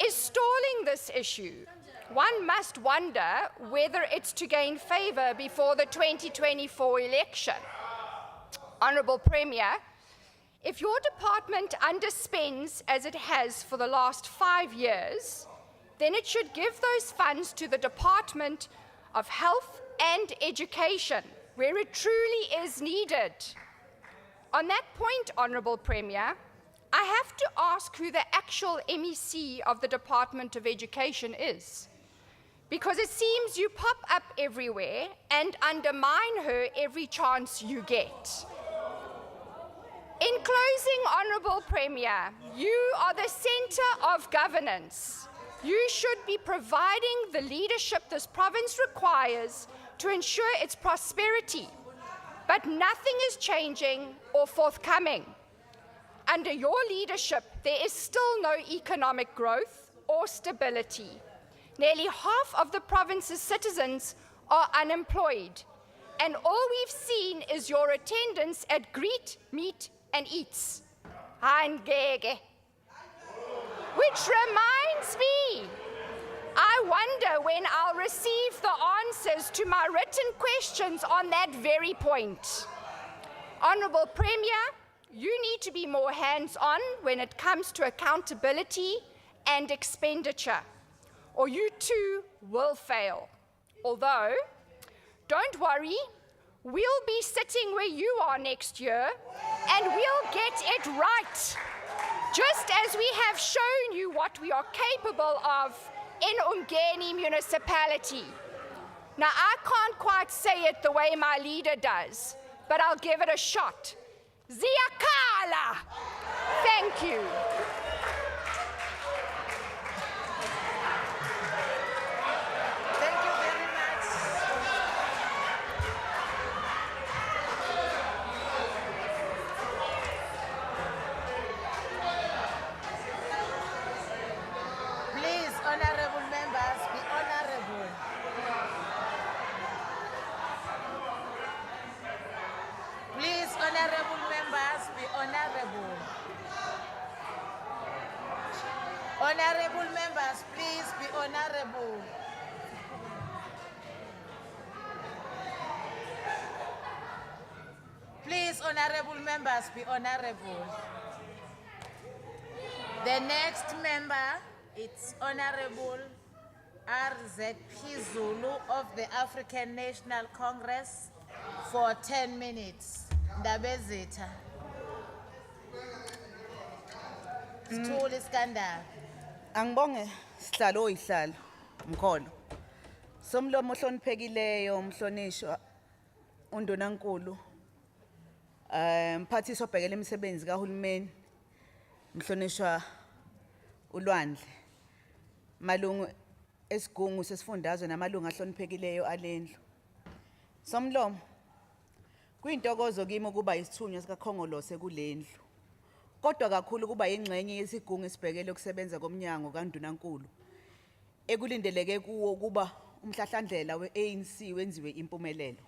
is stalling this issue. One must wonder whether it's to gain favor before the 2024 election. Honorable Premier, if your department underspends as it has for the last 5 years, then it should give those funds to the Department of Health and Education, where it truly is needed. On that point, Honorable Premier, I have to ask who the actual MEC of the Department of Education is, because it seems you pop up everywhere and undermine her every chance you get. In closing, Honorable Premier, you are the center of governance. You should be providing the leadership this province requires to ensure its prosperity, but nothing is changing or forthcoming. Under your leadership, there is still no economic growth or stability. Nearly half of the province's citizens are unemployed, and all we've seen is your attendance at Greet, Meet and Eats. Hangege. Which reminds me, I wonder when I'll receive the answers to my written questions on that very point. Honorable Premier, you need to be more hands-on when it comes to accountability and expenditure, or you too will fail. Although, don't worry, we'll be sitting where you are next year, and we'll get it right. Just as we have shown you what we are capable of in Ungeni municipality. Now, I can't quite say it the way my leader does, but I'll give it a shot. Ziyakala! Thank you. Thank you very much. Please, honorable members, be honorable. Please, honorable members, be honorable. Honorable members, please be honorable. Please, honorable members, be honorable. The next member, it's Honorable RZP Zulu of the African National Congress for 10 minutes. Ndabezitha. Stool Iskandar. Angibonge sihlalo oyihlalo Mkholo. Somlomo ohloniphekileyo umhlonishwa uNdonankulu. Mphathiswa obhekele imisebenzi kahulumeni mhlonishwa uLwandle. Malungu esigungu sesifundazwe namalungu ahloniphekileyo alendlu. Somlomo kuyintokozo kimi ukuba isithunywa sikaKhongolose kulendlu. Kodwa kakhulu kuba ingxenye yesigungu esibhekele ukusebenza komnyango kaNdunankulu. Ekulindeleke kuwo kuba umhlahlandlela weANC wenziwe impumelelo.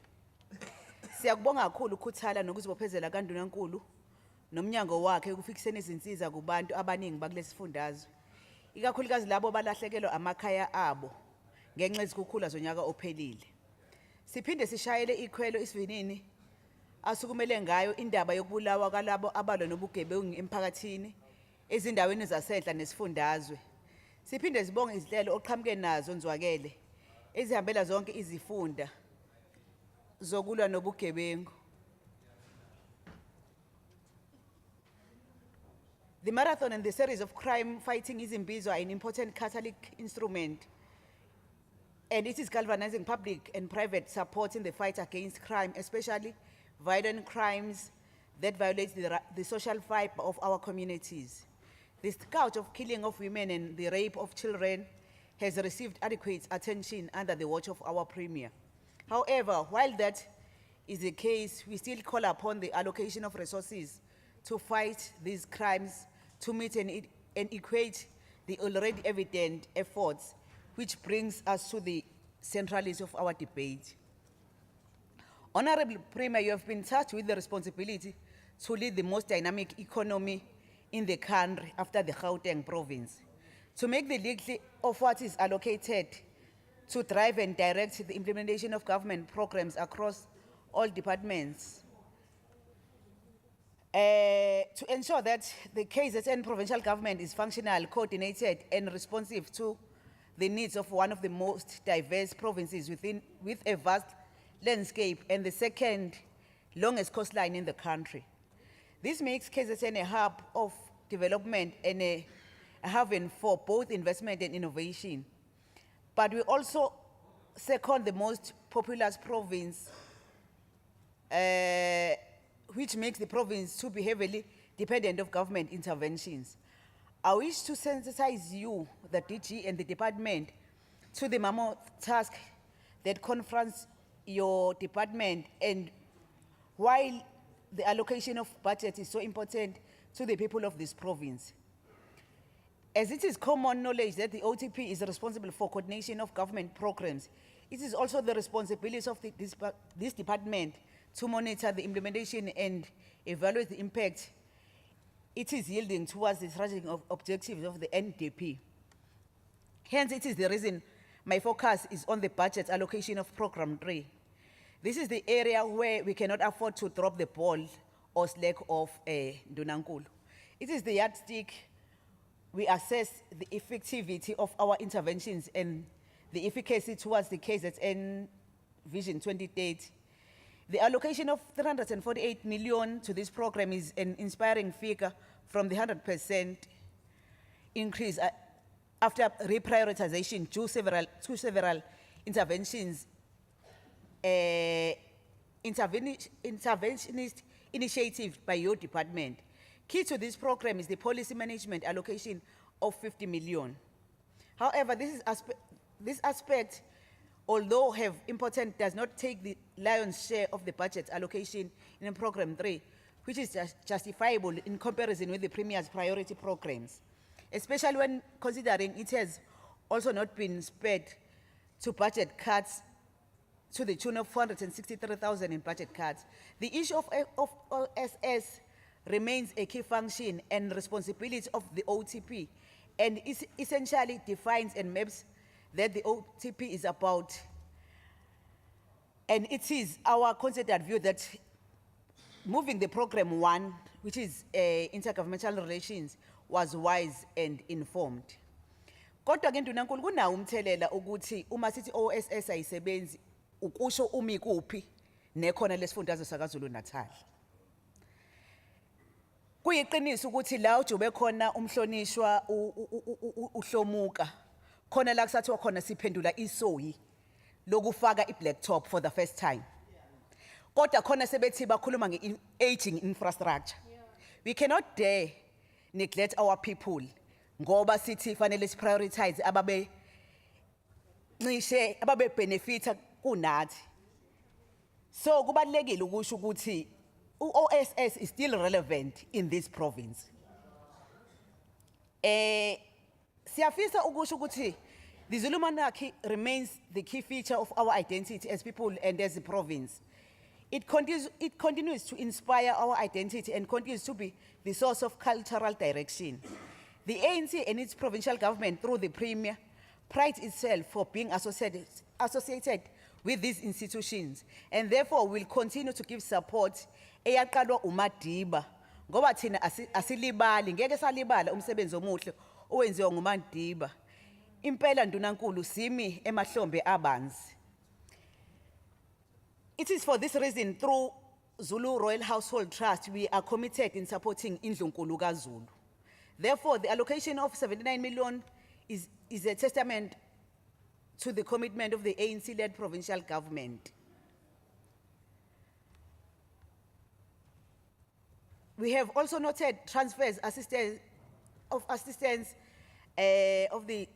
Siyakubonga kakhulu ukukhuthala nokuzibophezela kaNdunankulu nomnyango wakhe ukufikiseni izinsiza kubantu abaningi bakulesifundazwe. ikakhulukazi labo balahlekelwa amakhaya abo ngenxa yezikhukhula zonyaka ophelile. Siphinde sishayele ikhwelo isivinini asukumele ngayo indaba yokubulawa kwalabo abalwa nobugebengu emphakathini ezindaweni zasenhla nesifundazwe. Siphinde sibonge izinhlelo oqhamuke nazo nzwakele ezihambela zonke izifunda zokulwa nobugebengu. The marathon and the series of crime fighting Izimbizo are an important catalytic instrument, and it is galvanizing public and private support in the fight against crime, especially violent crimes that violate the social fiber of our communities. The scourge of killing of women and the rape of children has received adequate attention under the watch of our Premier. However, while that is the case, we still call upon the allocation of resources to fight these crimes to meet and equate the already evident efforts, which brings us to the centrality of our debate. Honorable Premier, you have been tasked with the responsibility to lead the most dynamic economy in the country after the Gauteng province, to make the legal of what is allocated to drive and direct the implementation of government programs across all departments, to ensure that the KZN provincial government is functional, coordinated, and responsive to the needs of one of the most diverse provinces with a vast landscape and the second longest coastline in the country. This makes KZN a hub of development and a haven for both investment and innovation. But we also second the most populous province, which makes the province to be heavily dependent of government interventions. I wish to sensitize you, the DG and the department, to the mammoth task that confronts your department, and while the allocation of budget is so important to the people of this province. As it is common knowledge that the OTP is responsible for coordination of government programs, it is also the responsibility of this department to monitor the implementation and evaluate the impact it is yielding towards the strategic objectives of the NDP. Hence, it is the reason my focus is on the budget allocation of Program 3. This is the area where we cannot afford to drop the ball or slack off Ndunankulu. It is the yardstick we assess the effectivity of our interventions and the efficacy towards the KZN Vision 2030. The allocation of 348 million to this program is an inspiring figure from the 100% increase after reprioritization to several interventions, interventionist initiatives by your department. Key to this program is the policy management allocation of 50 million. However, this aspect, although have important, does not take the lion's share of the budget allocation in Program 3, which is justifiable in comparison with the Premier's priority programs, especially when considering it has also not been spared to budget cuts to the tune of 463,000 in budget cuts. The issue of OSS remains a key function and responsibility of the OTP, and it essentially defines and maps that the OTP is about. And it is our considered view that moving the program 1, which is intergovernmental relations, was wise and informed. Kodwa ke Ndunankulu kunawo umthelela ukuthi uma sithi OSS ayisebenzi ukusho umi kuphi nekhona lesifundazwe sakaZulu Natal. Kuyiqiniso ukuthi la ujube khona umhlonishwa uHlomuka khona la kusathiwa khona siphendula isoyi lokufaka iBlack Top for the first time. Kodwa khona sebethi bakhuluma nge-aging infrastructure. We cannot dare neglect our people ngoba sithi fanele siprioritize ababe benefita kunathi. So kubalekile ukusho ukuthi OSS is still relevant in this province. Siyafisa ukusho ukuthi the Zulu monarchy remains the key feature of our identity as people and as a province. It continues to inspire our identity and continues to be the source of cultural direction. The ANC and its provincial government through the Premier prides itself for being associated with these institutions and therefore will continue to give support eyaqalwa uMadiba ngoba thina asilibali ngeke salibala umsebenzi omuhle owenziwa nguMadiba. Impela ndunankulu simi emahlombe abanzi. It is for this reason through Zulu Royal Household Trust we are committed in supporting Indlunkulu kaZulu. Therefore, the allocation of 79 million is a testament to the commitment of the ANC-led provincial government. We have also noted transfers assistance of the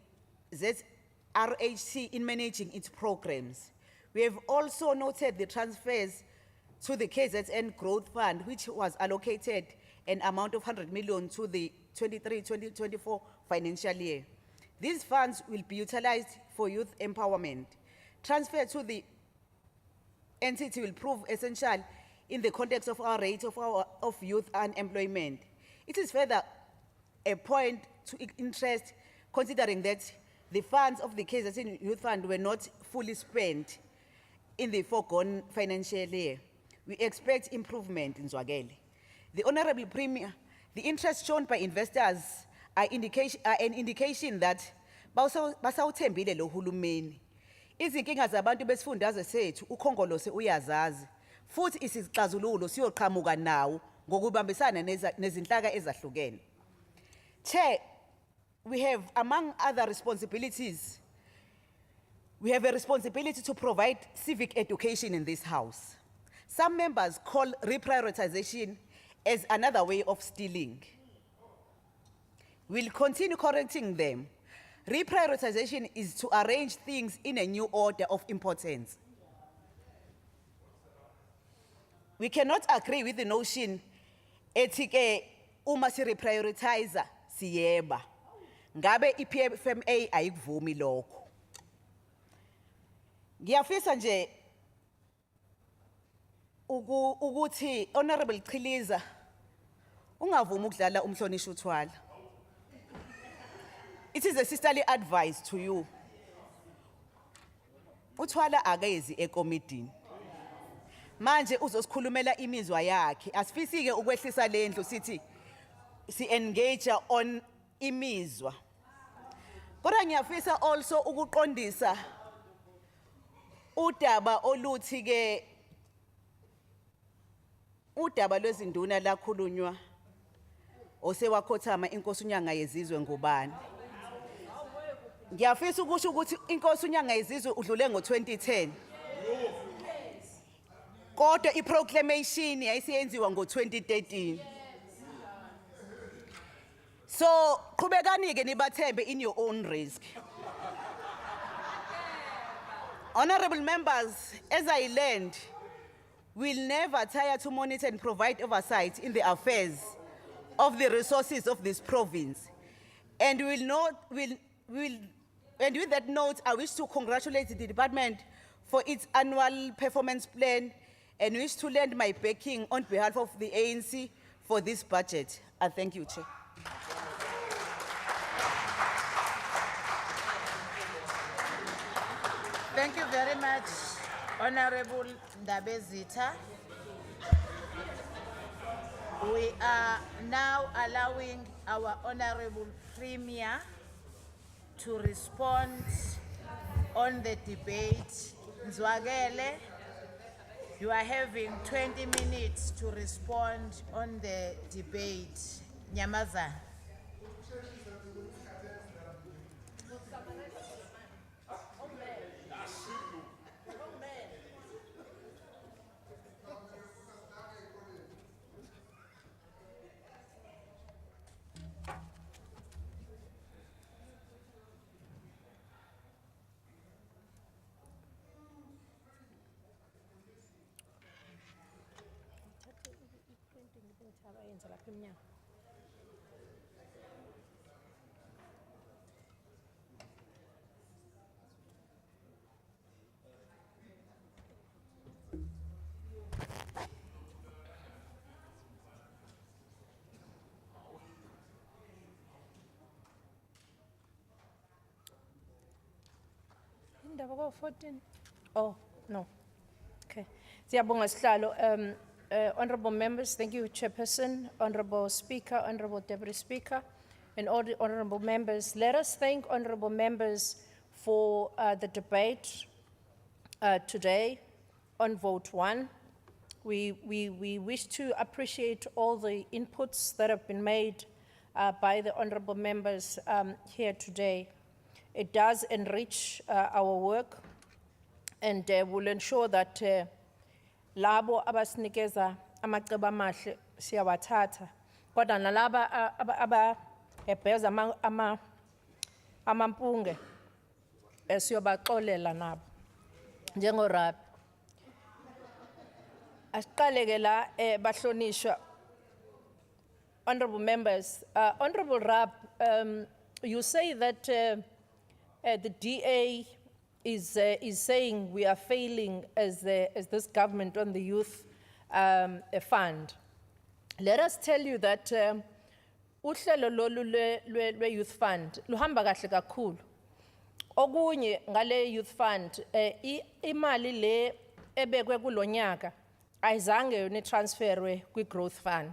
ZRHC in managing its programs. We have also noted the transfers to the KZN Growth Fund, which was allocated an amount of 100 million to the 23-24 financial year. These funds will be utilized for youth empowerment. Transfer to the entity will prove essential in the context of our rate of youth unemployment. It is further a point to interest considering that the funds of the KZN Youth Fund were not fully spent in the foregone financial year. We expect improvement in Zwagele. The Honorable Premier, the interest shown by investors are an indication that basawuthembile lo hulumeni. Izinkinga zabantu besifundazwe sethu ukhongolose uyazazi futhi isixazululo siyoqhamuka nawo ngokubambisana nezinhlaka ezahlukene. Chair, we have among other responsibilities, we have a responsibility to provide civic education in this house. Some members call reprioritization as another way of stealing. We'll continue correcting them. Reprioritization is to arrange things in a new order of importance. We cannot agree with the notion etike uma si reprioritizer siyeba. Ngabe iPFMA ayikuvumi lokho. Ngiyafisa nje ukuthi Honorable Chiliza ungavumi ukudlala umhlonishwa uthwala. It is a sisterly advice to you. Uthwala akezi ekomidini. Manje uzosikhulumela imizwa yakhe. Asifisike ukwehlisa lendlu sithi si engage on imizwa. Kodwa ngiyafisa also ukuqondisa udaba oluthi ke udaba lwezinduna lakhulunywa osewakhothama inkosi unyanga yezizwe ngubani. Ngiyafisa ukusho ukuthi inkosi unyanga yezizwe udlule ngo2010. Kodwa iproclamation yayisiyenziwa ngo2013. So qhubekani ke nibathembe in your own risk. Honorable members, as I learned, we'll never tire to monitor and provide oversight in the affairs of the resources of this province. And and with that note, I wish to congratulate the department for its annual performance plan and wish to lend my backing on behalf of the ANC for this budget. I thank you, Chair. Thank you very much, Honorable Ndabezitha. We are now allowing our Honorable Premier to respond on the debate. Zwagele, you are having 20 minutes to respond on the debate. Nyamaza. Oh, 14. Oh, no. Okay. Siyabonga sihlalo. Honorable members, thank you, Chairperson, Honorable Speaker, Honorable Deputy Speaker, and all the honorable members. Let us thank honorable members for the debate today on vote 1. We wish to appreciate all the inputs that have been made by the honorable members here today. It does enrich our work and will ensure that labo abasinikeza amacebo amahle siyawathatha kodwa nalaba ebheza amampunge siyobaxolela nabo njengoRabi. Asiqale ke la bahlonishwa honorable members. Honorable Rab, you say that the DA is saying we are failing as this government on the youth fund. Let us tell you that uhlelo lolu lwe youth fund luhamba kahle kakhulu. Okunye ngale youth fund imali le ebekwe kulonyaka ayizange yona transferwe kwi growth fund.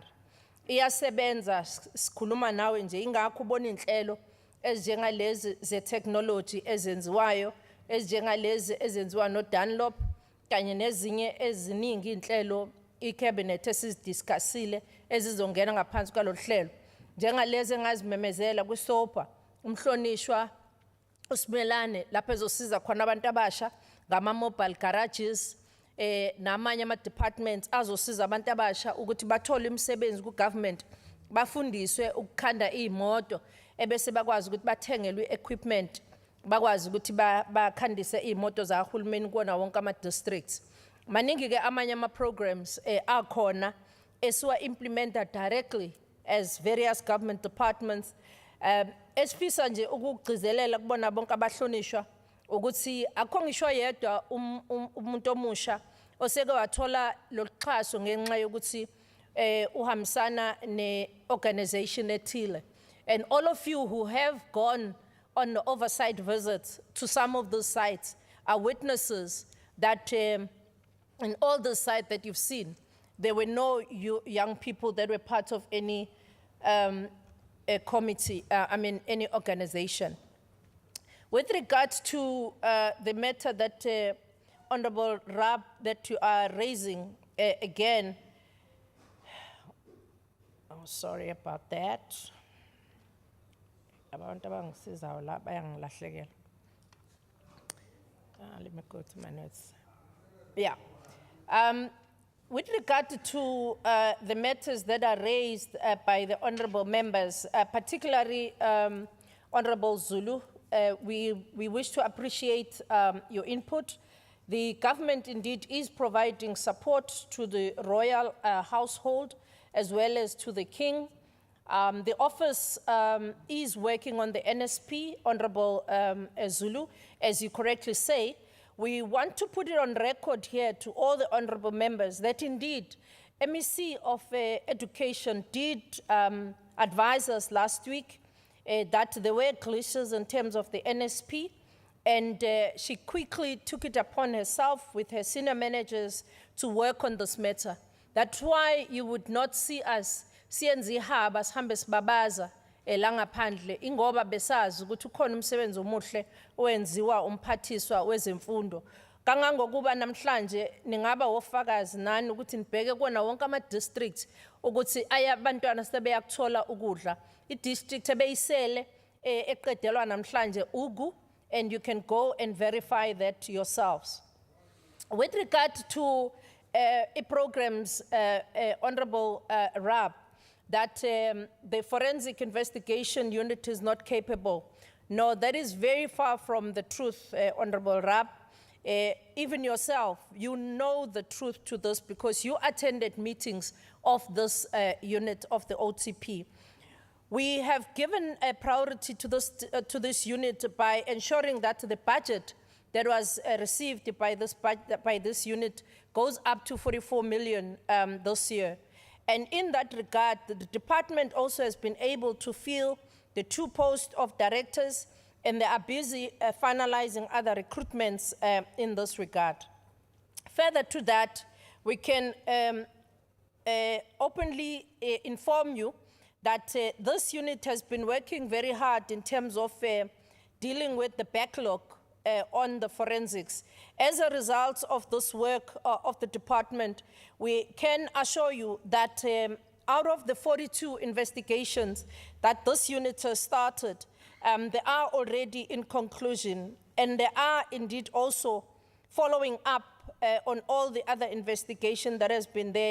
Iyasebenza sikhuluma nawe nje ingakho ubona inhlelo ezinjengalezi ze technology ezenziwayo ezinjengalezi ezenziwa no Dunlop kanye nezinye eziningi inhlelo icabinet esizidiscussile ezizongena ngaphansi kwalo hlelo njengalezi engazimemezela kuSopa umhlonishwa uSimelane lapha ezosiza khona abantu abasha ngama mobile garages namanye ama departments azosiza abantu abasha ukuthi bathole imisebenzi ku government bafundiswe ukukhanda izimoto ebese bakwazi ukuthi bathengelwe equipment bakwazi ukuthi bakhandise izimoto zahulumeni kuona wonke ama districts. Maningi ke amanye ama programs akhona esiwa implementa directly as various government departments. Esifisa nje ukugcizelela kubona bonke abahlonishwa ukuthi akho ngisho yedwa umuntu omusha oseke wathola loxhaso ngenxa yokuthi uhambisana ne organization ethile. And all of you who have gone on the oversight visits to some of those sites are witnesses that in all the sites that you've seen, there were no young people that were part of any a committee, any organization. With regards to the matter that Honorable Rab, that you are raising again, oh, sorry about that. Let me go to my notes. Yeah. With regard to the matters that are raised by the honorable members, particularly Honorable Zulu, we wish to appreciate your input. The government indeed is providing support to the royal household as well as to the king. The office is working on the NSP, Honorable Zulu, as you correctly say. We want to put it on record here to all the honorable members that indeed MEC of Education did advise us last week that there were glitches in terms of the NSP, and she quickly took it upon herself with her senior managers to work on this matter. That's why you would not see us siyenza ihaba sihambe sibabaza langaphandle ingoba besazi ukuthi ukhona umsebenzi omuhle owenziwa umphathiswa wezemfundo kangangokuba namhlanje ningaba wofakazi nani ukuthi nibheke kuona wonke ama districts ukuthi ayabantwana sebeyakuthola ukudla idistrict ebeyisele eqedelwa namhlanje ugu, and you can go and verify that yourselves. With regard to programs, Honorable Rab, that the forensic investigation unit is not capable. No, that is very far from the truth, Honorable Rab. Even yourself, you know the truth to this because you attended meetings of this unit of the OTP. We have given a priority to this unit by ensuring that the budget that was received by this unit goes up to 44 million this year. And in that regard, the department also has been able to fill the 2 posts of directors and they are busy finalizing other recruitments in this regard. Further to that, we can openly inform you that this unit has been working very hard in terms of dealing with the backlog on the forensics. As a result of this work of the department, we can assure you that out of the 42 investigations that this unit has started, they are already in conclusion, and they are indeed also following up on all the other investigation that has been there